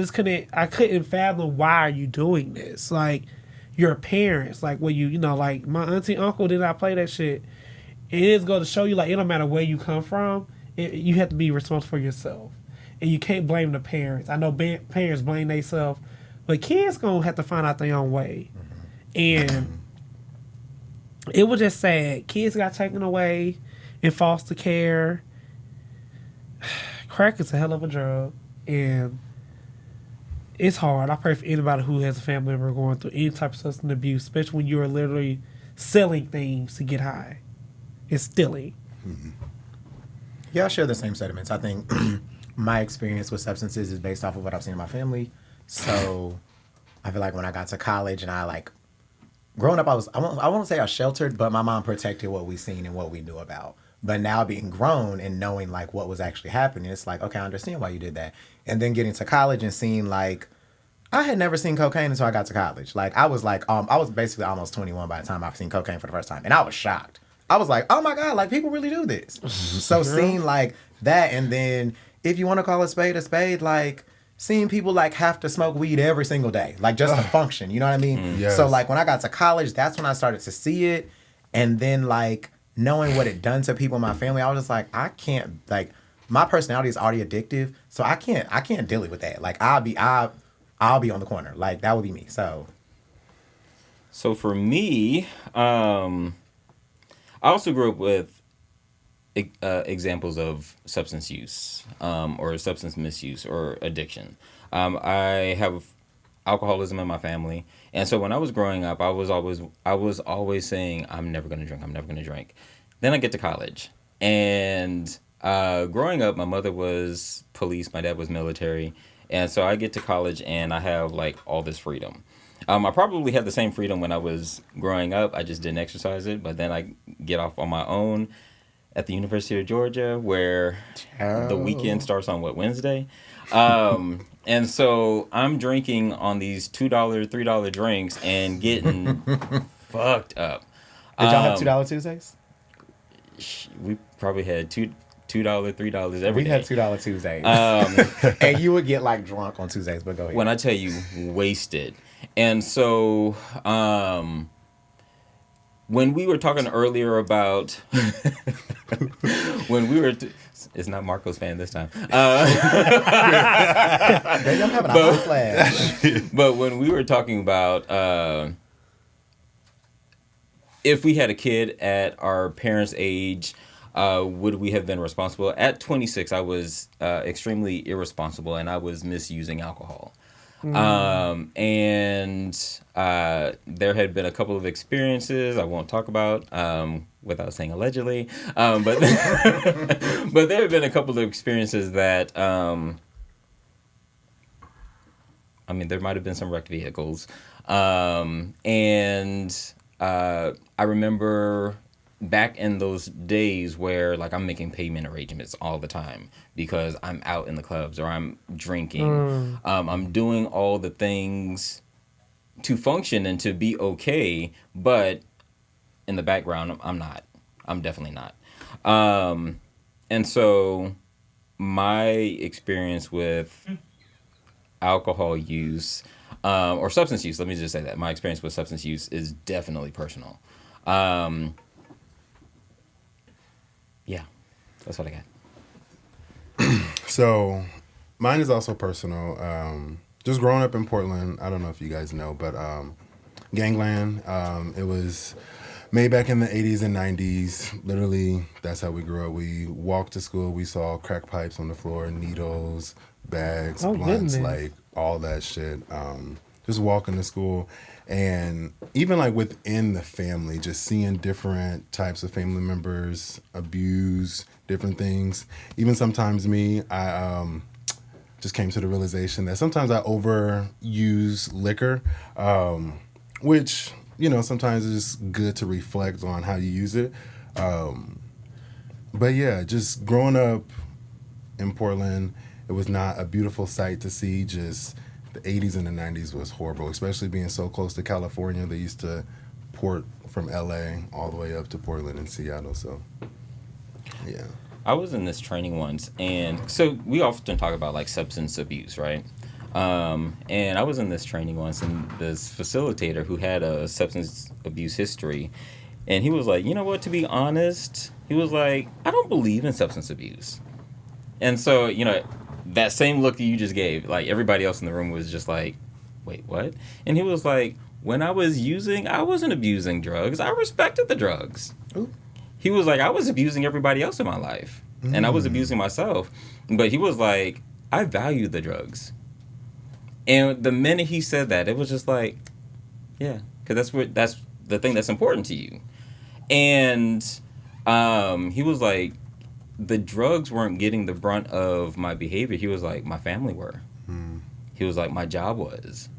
couldn't fathom, why are you doing this? Like, your parents, like, well, you know, like my auntie, uncle did not play that shit. And it's going to show you, like, it don't matter where you come from, you have to be responsible for yourself. And you can't blame the parents. I know parents blame themselves, but kids going to have to find out their own way. And it was just sad. Kids got taken away in foster care. Crack is a hell of a drug, and it's hard. I pray for anybody who has a family member going through any type of substance abuse, especially when you are literally selling things to get high. It's stealing. Yeah, I share the same sentiments. I think my experience with substances is based off of what I've seen in my family. So I feel like when I got to college and growing up, I won't say I was sheltered, but my mom protected what we seen and what we knew about. But now being grown and knowing like what was actually happening, it's like, okay, I understand why you did that. And then getting to college and seeing like, I had never seen cocaine until I got to college. Like I was basically almost 21 by the time I've seen cocaine for the first time. And I was shocked. I was like, oh my God, like people really do this. So seeing like that, and then if you want to call a spade, like seeing people like have to smoke weed every single day, like just to function, you know what I mean? Yes. So like when I got to college, that's when I started to see it. And then like knowing what it done to people in my family, I was just like, I can't, like my personality is already addictive. So I can't deal with that. Like I'll be on the corner. Like that would be me. So for me, I also grew up with examples of substance use or substance misuse or addiction. I have alcoholism in my family, and so when I was growing up, I was always saying, I'm never going to drink. Then I get to college, and growing up, my mother was police, my dad was military, and so I get to college and I have like all this freedom. I probably had the same freedom when I was growing up. I just didn't exercise it. But then I get off on my own at the University of Georgia, where the weekend starts on Wednesday. And so I'm drinking on these $2, $3 drinks and getting fucked up. Did y'all have $2 Tuesdays? We probably had $2, $3 every day. We had $2 Tuesdays. And you would get like drunk on Tuesdays, but go ahead. When I tell you, wasted. And so, when we were talking earlier about, It's not Marco's fan this time. Maybe I'm having a hot flash. But when we were talking about if we had a kid at our parents' age, would we have been responsible? At 26, I was extremely irresponsible, and I was misusing alcohol. And there had been a couple of experiences I won't talk about without saying allegedly, but but there have been a couple of experiences that I mean, there might have been some wrecked vehicles, and I remember back in those days where like I'm making payment arrangements all the time because I'm out in the clubs or I'm drinking. I'm doing all the things to function and to be okay, but in the background, I'm not. I'm definitely not. And so my experience with alcohol use or substance use, let me just say that. My experience with substance use is definitely personal. Yeah, that's what I got. So mine is also personal. Just growing up in Portland, I don't know if you guys know, but gangland, it was made back in the 80s and 90s. Literally, that's how we grew up. We walked to school, we saw crack pipes on the floor, needles, bags, blunts, like all that shit. Just walking to school. And even like within the family, just seeing different types of family members abuse different things. Even sometimes me, I just came to the realization that sometimes I overuse liquor, which, you know, sometimes it's just good to reflect on how you use it. But yeah, just growing up in Portland, it was not a beautiful sight to see. Just the 80s and the 90s was horrible, especially being so close to California. They used to port from LA all the way up to Portland and Seattle. So, yeah. I was in this training once, and so we often talk about like substance abuse, right? And I was in this training once, and this facilitator who had a substance abuse history, and he was like, you know what, to be honest, he was like, I don't believe in substance abuse. And so, you know, that same look that you just gave, like everybody else in the room was just like, wait, what? And he was like, when I was using, I wasn't abusing drugs. I respected the drugs. Ooh. He was like, I was abusing everybody else in my life. And I was abusing myself. But he was like, I value the drugs. And the minute he said that, it was just like, yeah, because that's the thing that's important to you. And he was like, the drugs weren't getting the brunt of my behavior. He was like, my family were. He was like, my job was.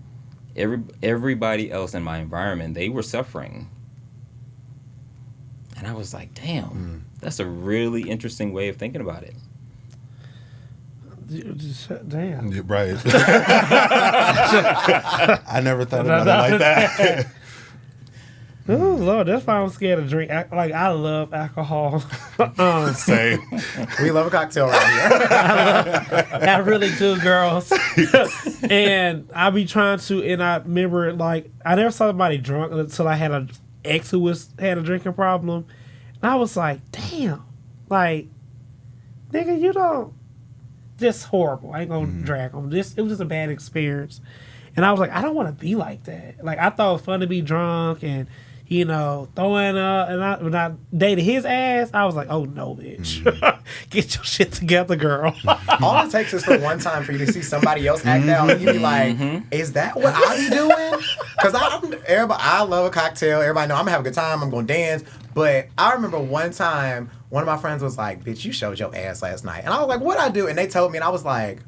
Everybody else in my environment, they were suffering. And I was like, damn, that's a really interesting way of thinking about it. Damn. Yeah, right. I never thought about it like that. Oh, Lord, that's why I'm scared to drink. Like, I love alcohol. Same. We love a cocktail right here. I really do, girls. And I be trying to, and I remember, like, I never saw somebody drunk until I had an ex who had a drinking problem. And I was like, damn. Like, nigga, you don't. Just horrible. I ain't gonna drag them. It was just a bad experience. And I was like, I don't want to be like that. Like, I thought it was fun to be drunk and, you know, throwing up. And when I dated his ass, I was like, oh, no, bitch. Get your shit together, girl. All it takes is for one time for you to see somebody else act out and you be like, is that what I be doing? Because I love a cocktail. Everybody know I'm going to have a good time. I'm going to dance. But I remember one time, one of my friends was like, bitch, you showed your ass last night. And I was like, what'd I do? And they told me, and I was like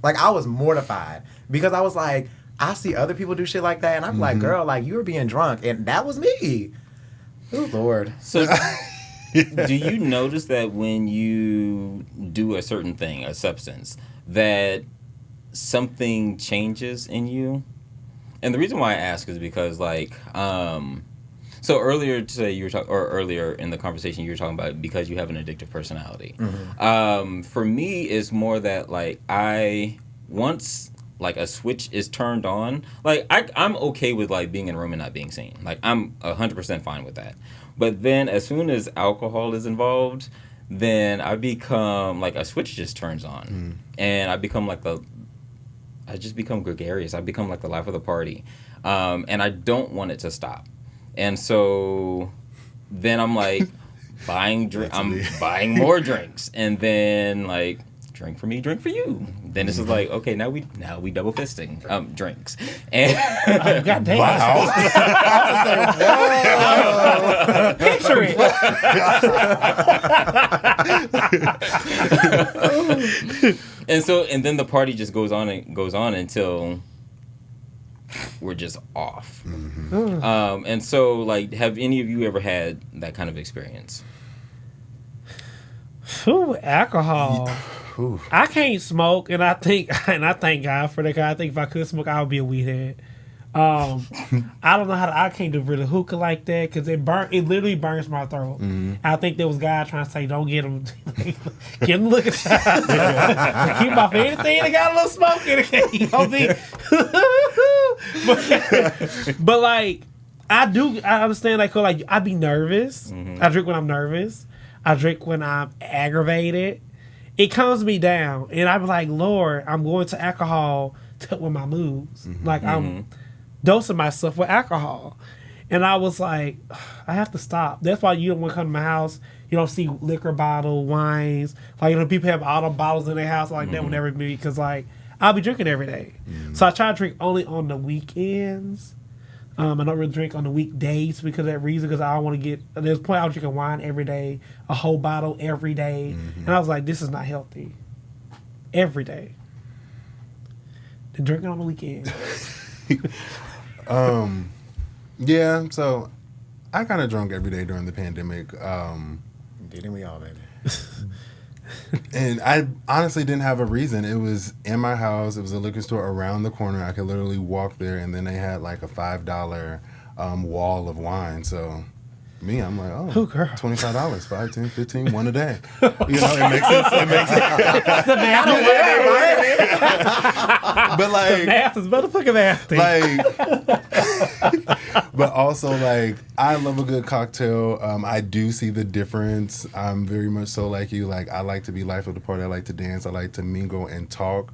I was mortified. Because I was like, I see other people do shit like that, and I'm like, girl, like, you were being drunk, and that was me. Oh, Lord. So, do you notice that when you do a certain thing, a substance, that something changes in you? And the reason why I ask is because, like, so earlier today you were earlier in the conversation you were talking about because you have an addictive personality. For me, it's more that like once like a switch is turned on, like I'm okay with like being in a room and not being seen. Like I'm 100% fine with that. But then as soon as alcohol is involved, then I become like a switch just turns on, and I become like I just become gregarious. I become like the life of the party, and I don't want it to stop. And so then I'm like buying more drinks, and then like drink for me, drink for you. Then it's just like, okay, now we double fisting drinks. And God damn. Wow. Picture it. and then the party just goes on until we're just off. And so, like, have any of you ever had that kind of experience? Ooh, alcohol. Ooh. I can't smoke, and I thank God for that. 'Cause I think if I could smoke, I would be a weedhead. I don't know I can't do really hookah like that because it literally burns my throat. I think there was guys trying to say, don't get him, get him looking shot. Keep off anything that got a little smoke in it. You know what I mean? but like, I understand, like I be nervous. I drink when I'm nervous. I drink when I'm aggravated. It calms me down, and I'm like, Lord, I'm going to alcohol to help with my moods. Like I'm dosing myself with alcohol, and I was like, I have to stop. That's why you don't want to come to my house. You don't see liquor bottle, wines. Like, people have all the bottles in their house like that would never be, because like I'll be drinking every day. So I try to drink only on the weekends. I don't really drink on the weekdays because of that reason, because I don't want to get... There's a point I was drinking wine every day, a whole bottle every day. And I was like, this is not healthy. Every day. Then drinking on the weekend. Yeah, so I kind of drunk every day during the pandemic. Didn't we all, baby? And I honestly didn't have a reason. It was in my house. It was a liquor store around the corner. I could literally walk there, and then they had like a $5 wall of wine. So I'm like, oh, girl. $25, 5, 10, 15, one a day. You know, it makes sense. It makes sense. The math But like, the math is motherfucking math. Like, but also like, I love a good cocktail. I do see the difference. I'm very much so like you. Like, I like to be life of the party. I like to dance. I like to mingle and talk.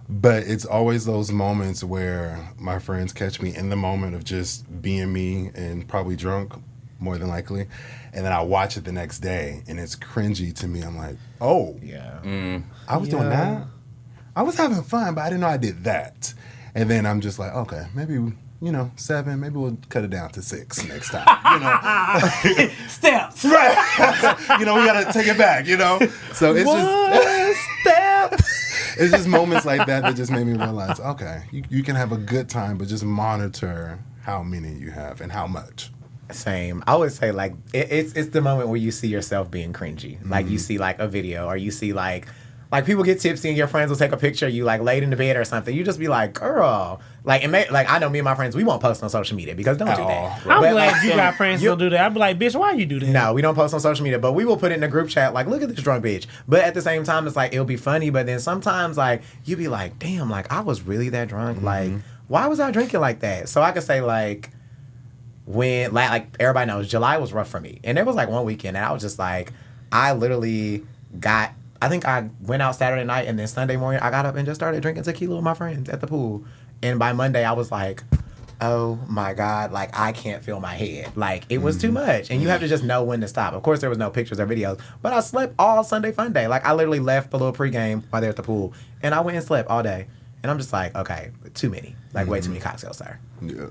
But it's always those moments where my friends catch me in the moment of just being me and probably drunk, more than likely, and then I watch it the next day and it's cringy to me. I'm like, oh Yeah. I was doing that. I was having fun, but I didn't know I did that. And then I'm just like, okay, maybe 7, maybe we'll cut it down to 6 next time. Steps. Right. We gotta take it back, So it's One step. it's just moments like that just made me realize, okay, you can have a good time, but just monitor how many you have and how much. Same. I would say like it's the moment where you see yourself being cringy. Like you see like a video, or you see like people get tipsy and your friends will take a picture of you like laid in the bed or something. You just be like, girl. Like, I know me and my friends, we won't post on social media because don't do that. I'm glad you got friends who do that. I'd be like, bitch, why you do that? No, we don't post on social media, but we will put it in a group chat like, look at this drunk bitch. But at the same time, it's like, it'll be funny, but then sometimes like you be like, damn, like I was really that drunk. Like, why was I drinking like that? So I could say like, when like everybody knows, July was rough for me, and there was like one weekend and I was just like, I literally I think I went out Saturday night, and then Sunday morning I got up and just started drinking tequila with my friends at the pool, and by Monday I was like, oh my God, like I can't feel my head, like it was too much, and you have to just know when to stop. Of course there was no pictures or videos, but I slept all Sunday fun day. Like I literally left the little pregame while they were at the pool, and I went and slept all day, and I'm just like, okay, too many, like way too many cocktails, sir. Yeah.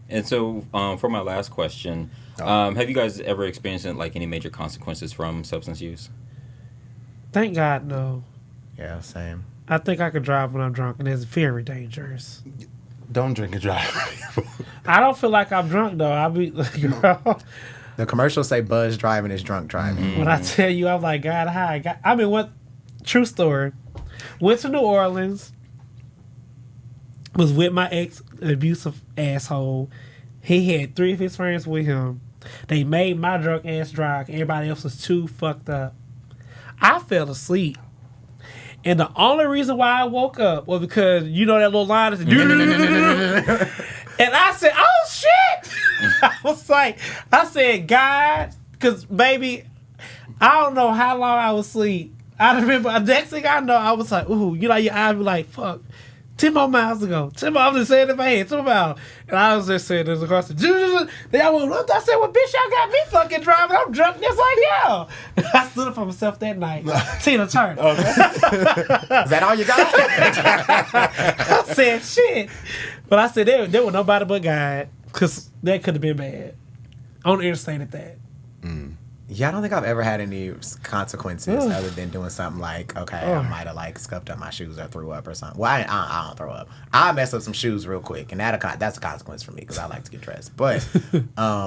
And so, for my last question, have you guys ever experienced like any major consequences from substance use? Thank God, no. Yeah, same. I think I could drive when I'm drunk, and it's very dangerous. Don't drink and drive. I don't feel like I'm drunk, though. I'll be like, girl. The commercials say buzz driving is drunk driving. When I tell you, I'm like, God, hi. I mean, what? True story. Went to New Orleans. Was with my ex-abusive asshole. He had 3 of his friends with him. They made my drunk ass drive. Everybody else was too fucked up. I fell asleep. And the only reason why I woke up was because, that little line is... And I said, oh, shit! I said, God, because, baby, I don't know how long I was asleep. I remember, the next thing I know, I was like, ooh, you know, your eyes be like, fuck, 10 more miles to go. 10 more, I'm just saying in my head, 10 more miles. And I was just saying this across the, I said, well, bitch, y'all got me fucking driving. I'm drunk just like y'all. I stood up for myself that night. Tina Turner. Okay. Is that all you got? I said, shit. But I said, there was nobody but God, because that could have been bad. On the interstate at that. Yeah, I don't think I've ever had any consequences other than doing something like, okay, I might have like scuffed up my shoes or threw up or something. Well, I don't throw up. I mess up some shoes real quick, and that's a consequence for me because I like to get dressed. But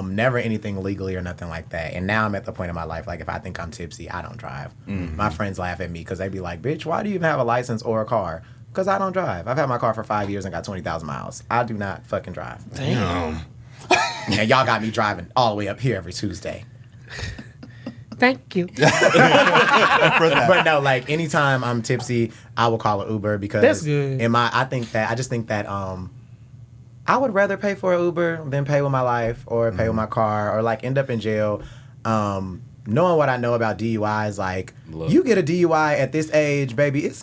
never anything legally or nothing like that. And now I'm at the point in my life, like if I think I'm tipsy, I don't drive. My friends laugh at me because they be like, bitch, why do you even have a license or a car? Because I don't drive. I've had my car for 5 years and got 20,000 miles. I do not fucking drive. Damn. And y'all got me driving all the way up here every Tuesday. Thank you. But no, like anytime I'm tipsy, I will call an Uber because that's good. I just think that I would rather pay for an Uber than pay with my life or pay with my car or like end up in jail. Knowing what I know about DUIs, like you get a DUI at this age, baby, it's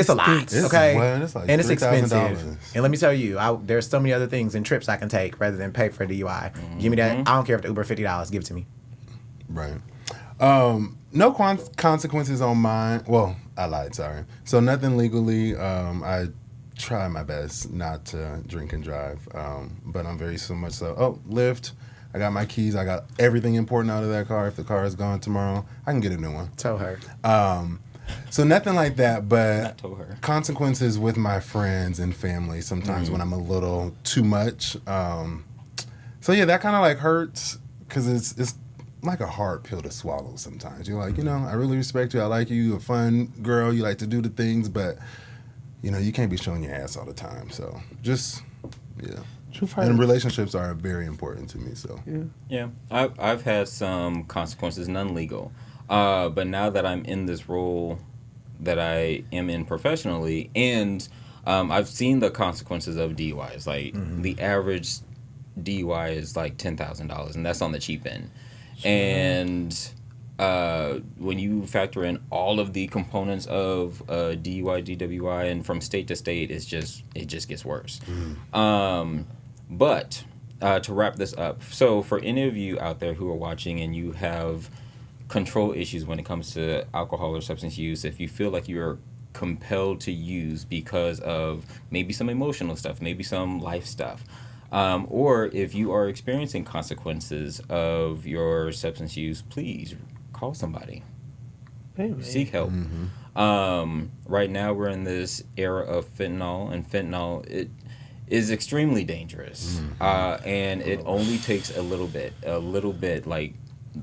a lot, okay? It's like and it's expensive. And let me tell you, there's so many other things and trips I can take rather than pay for a DUI. Give me that. I don't care if the Uber $50. Give it to me. Right. No consequences on mine. Well, I lied, sorry. So nothing legally. I try my best not to drink and drive, but I'm very so much so. Oh, Lyft. I got my keys. I got everything important out of that car. If the car is gone tomorrow, I can get a new one. Tell her. So nothing like that, but consequences with my friends and family sometimes when I'm a little too much. So yeah, that kind of like hurts because it's like a hard pill to swallow sometimes. You're like, I really respect you. I like you. You're a fun girl. You like to do the things, but, you can't be showing your ass all the time. So just, yeah. And relationships are very important to me, so. Yeah. I've had some consequences, none legal. But now that I'm in this role that I am in professionally, and I've seen the consequences of DUIs. Like, the average DUI is like $10,000, and that's on the cheap end. And when you factor in all of the components of DUI, DWI, and from state to state, it just gets worse. But to wrap this up, so for any of you out there who are watching and you have control issues when it comes to alcohol or substance use, if you feel like you're compelled to use because of maybe some emotional stuff, maybe some life stuff, or if you are experiencing consequences of your substance use, please call somebody. Maybe. Seek help. Right now we're in this era of fentanyl, and fentanyl, it is extremely dangerous. And it only takes a little bit, like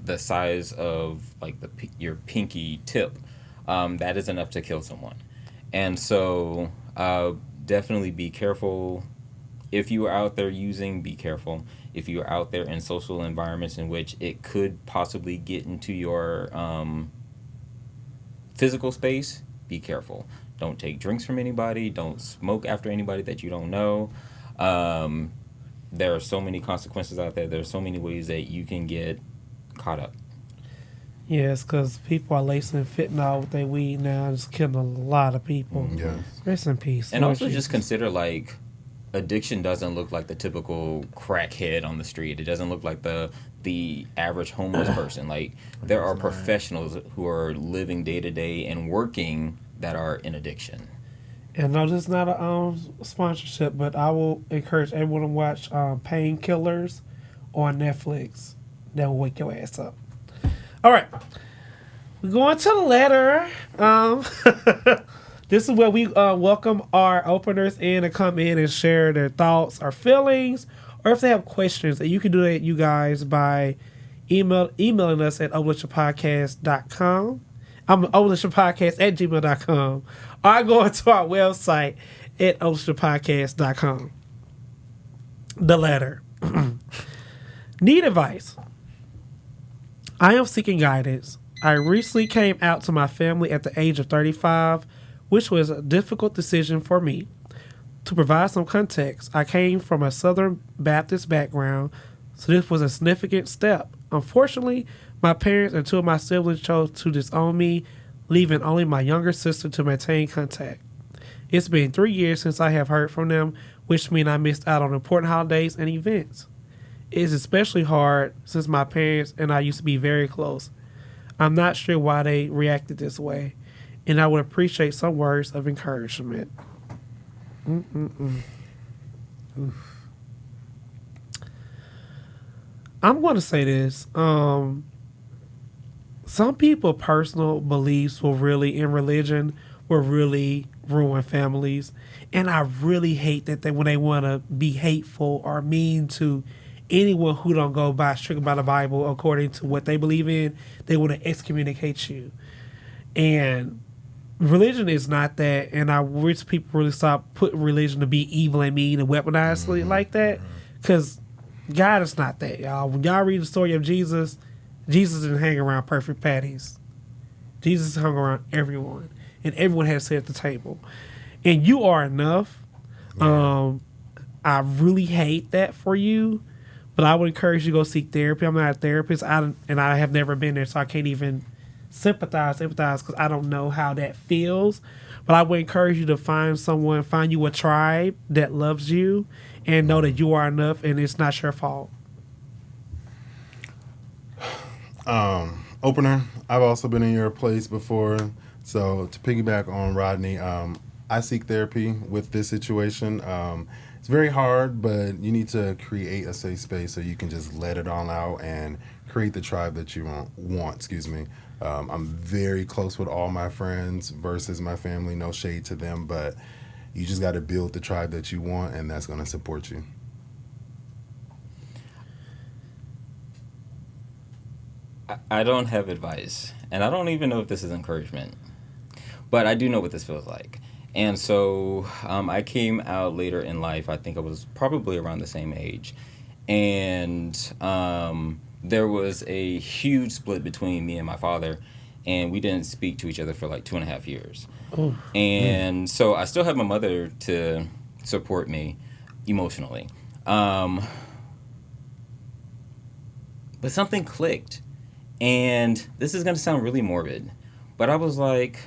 the size of like your pinky tip. That is enough to kill someone. And so definitely be careful. If you are out there using, be careful. If you are out there in social environments in which it could possibly get into your physical space, be careful. Don't take drinks from anybody. Don't smoke after anybody that you don't know. There are so many consequences out there. There are so many ways that you can get caught up. Yes, because people are lacing fentanyl with their weed now and it's killing a lot of people. Yeah. Rest in peace. And also just consider, like, addiction doesn't look like the typical crackhead on the street. It doesn't look like the average homeless person. Like, there are professionals who are living day to day and working that are in addiction. And no, this is not a sponsorship, but I will encourage everyone to watch Painkillers on Netflix. That will wake your ass up. All right. We're going to the letter. This is where we welcome our openers in to come in and share their thoughts or feelings, or if they have questions. And you can do that, you guys, by emailing us at openrelationshippodcast.com. I'm openrelationshippodcast@gmail.com. Or go to our website at openrelationshippodcast.com. The letter. Need advice. I am seeking guidance. I recently came out to my family at the age of 35, which was a difficult decision for me. To provide some context, I came from a Southern Baptist background, so this was a significant step. Unfortunately, My parents and two of my siblings chose to disown me, leaving only my younger sister to maintain contact. It's been 3 years since I have heard from them, which means I missed out on important holidays and events. It is especially hard since my parents and I used to be very close. I'm not sure why they reacted this way, and I would appreciate some words of encouragement. I'm going to say this. Some people's personal beliefs in religion will really ruin families. And I really hate that when they want to be hateful or mean to anyone who don't go strictly by the Bible according to what they believe in, they want to excommunicate you. And religion is not that. And I wish people really stop putting religion to be evil and mean and weaponized like that. Because God is not that, y'all. When y'all read the story of Jesus, Jesus didn't hang around perfect patties. Jesus hung around everyone. And everyone had a seat at the table. And you are enough. Yeah. I really hate that for you. But I would encourage you to go seek therapy. I'm not a therapist. And I have never been there, so I can't even empathize, because I don't know how that feels. But I would encourage you to find you a tribe that loves you and know that you are enough and it's not your fault. Opener, I've also been in your place before. So to piggyback on Rodney, I seek therapy with this situation. It's very hard, but you need to create a safe space so you can just let it all out and create the tribe that you want. I'm very close with all my friends versus my family. No shade to them, but you just got to build the tribe that you want, and that's going to support you. I don't have advice, and I don't even know if this is encouragement, but I do know what this feels like. And so I came out later in life. I think I was probably around the same age. And there was a huge split between me and my father, and we didn't speak to each other for like 2.5 years. Oh. And so I still have my mother to support me emotionally. But something clicked. And this is going to sound really morbid, but I was like,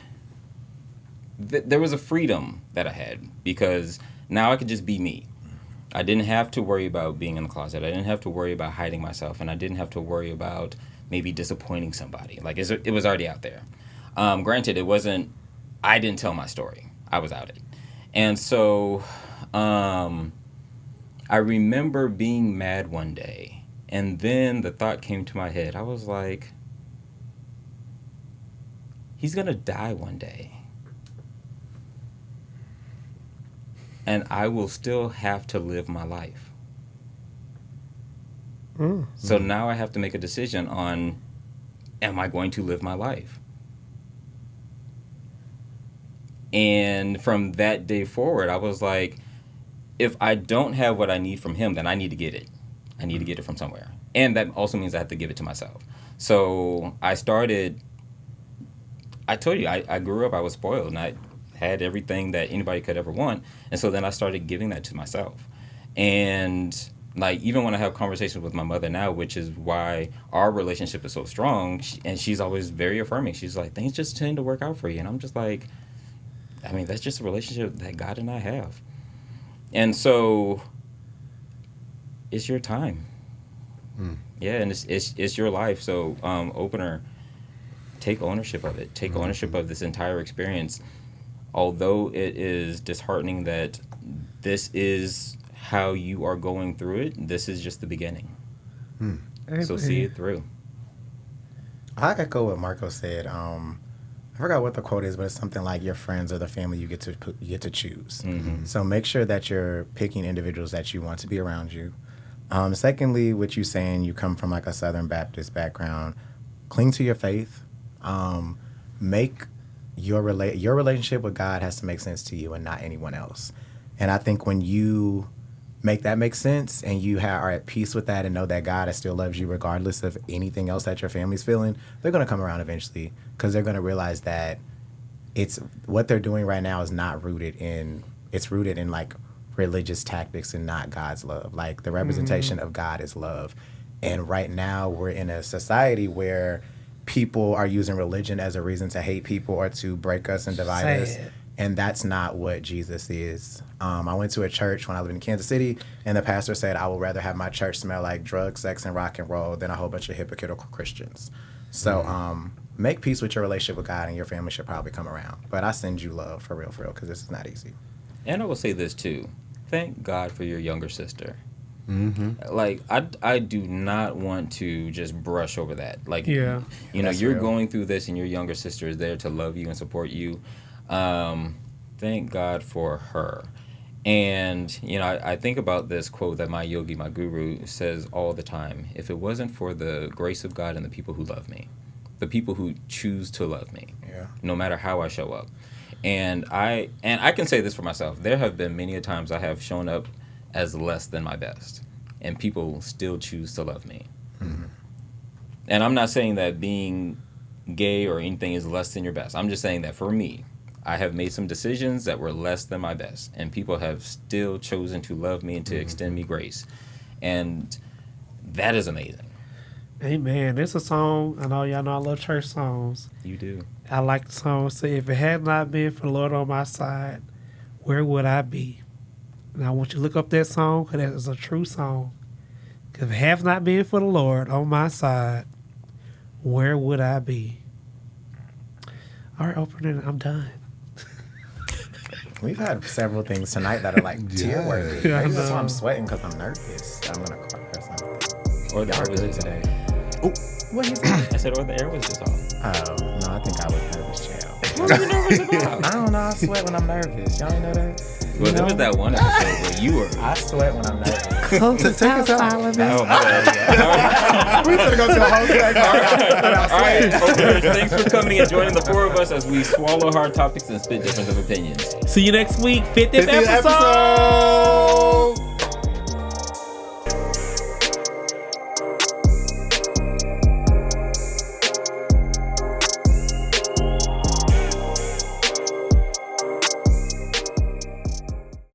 there was a freedom that I had because now I could just be me. I didn't have to worry about being in the closet. I didn't have to worry about hiding myself, and I didn't have to worry about maybe disappointing somebody. Like, it was already out there. Granted, I didn't tell my story. I was outed. And so I remember being mad one day, and then the thought came to my head. I was like, he's going to die one day. And I will still have to live my life. So now I have to make a decision on, am I going to live my life? And from that day forward, I was like, if I don't have what I need from him, then I need to get it. I need to get it from somewhere. And that also means I have to give it to myself. So I told you, I grew up, I was spoiled, and I had everything that anybody could ever want. And so then I started giving that to myself. And like, even when I have conversations with my mother now, which is why our relationship is so strong, and she's always very affirming. She's like, things just tend to work out for you. And I'm just like, I mean, that's just a relationship that God and I have. And so it's your time. Yeah, and it's your life. So opener, take ownership of it. Take ownership of this entire experience. Although it is disheartening that this is how you are going through it, this is just the beginning. So see it through. I echo what Marco said. I forgot what the quote is, but it's something like your friends or the family you get to choose. So make sure that you're picking individuals that you want to be around you. Secondly, what you're saying, you come from like a Southern Baptist background. Cling to your faith. Make your relationship with God has to make sense to you and not anyone else. And I think when you make that make sense and you are at peace with that and know that God still loves you regardless of anything else that your family's feeling, they're going to come around eventually because they're going to realize that it's what they're doing right now is not rooted in like religious tactics and not God's love. Like the representation of God is love. And right now we're in a society where people are using religion as a reason to hate people or to break us and divide us. And that's not what Jesus is. I went to a church when I lived in Kansas City, and the pastor said, I would rather have my church smell like drugs, sex, and rock and roll than a whole bunch of hypocritical Christians. So make peace with your relationship with God, and your family should probably come around. But I send you love, for real, because this is not easy. And I will say this, too. Thank God for your younger sister. Mm-hmm. Like, I do not want to just brush over that. Like, you know, That's you're real. going through this, and your younger sister is there to love you and support you. Thank God for her. And, you know, I think about this quote that my yogi, my guru, says all the time. If it wasn't for the grace of God and the people who love me, the people who choose to love me, no matter how I show up. And I can say this for myself. There have been many a times I have shown up as less than my best, and people still choose to love me. Mm-hmm. And I'm not saying that being gay or anything is less than your best. I'm just saying that for me, I have made some decisions that were less than my best, and people have still chosen to love me and to extend me grace. And that is amazing. Amen. There's a song, I know y'all know I love church songs. You do. I like the song, say, if it had not been for the Lord on my side, where would I be? And I want you to look up that song, because that is a true song. If it had not been for the Lord on my side, where would I be? All right, opening, I'm done. We've had several things tonight that are like tear-worthy. Yeah, I Maybe that's why know. I'm sweating, because I'm nervous. I'm going to cry or something. Or the Y'all air was good just today. off. Oh, what he said? I said, or the air was just off. Oh, no, I think I was nervous, child. What are you nervous about? I don't know. I sweat when I'm nervous. Y'all know that? Well, there was that one episode where you were. I sweat when I'm nervous. Close the house, silent. Oh, my bad. We should go to a whole segment. All right, openers, thanks for coming and joining the four of us as we swallow hard topics and spit difference of opinions. See you next week, 50th 50th episode. episode.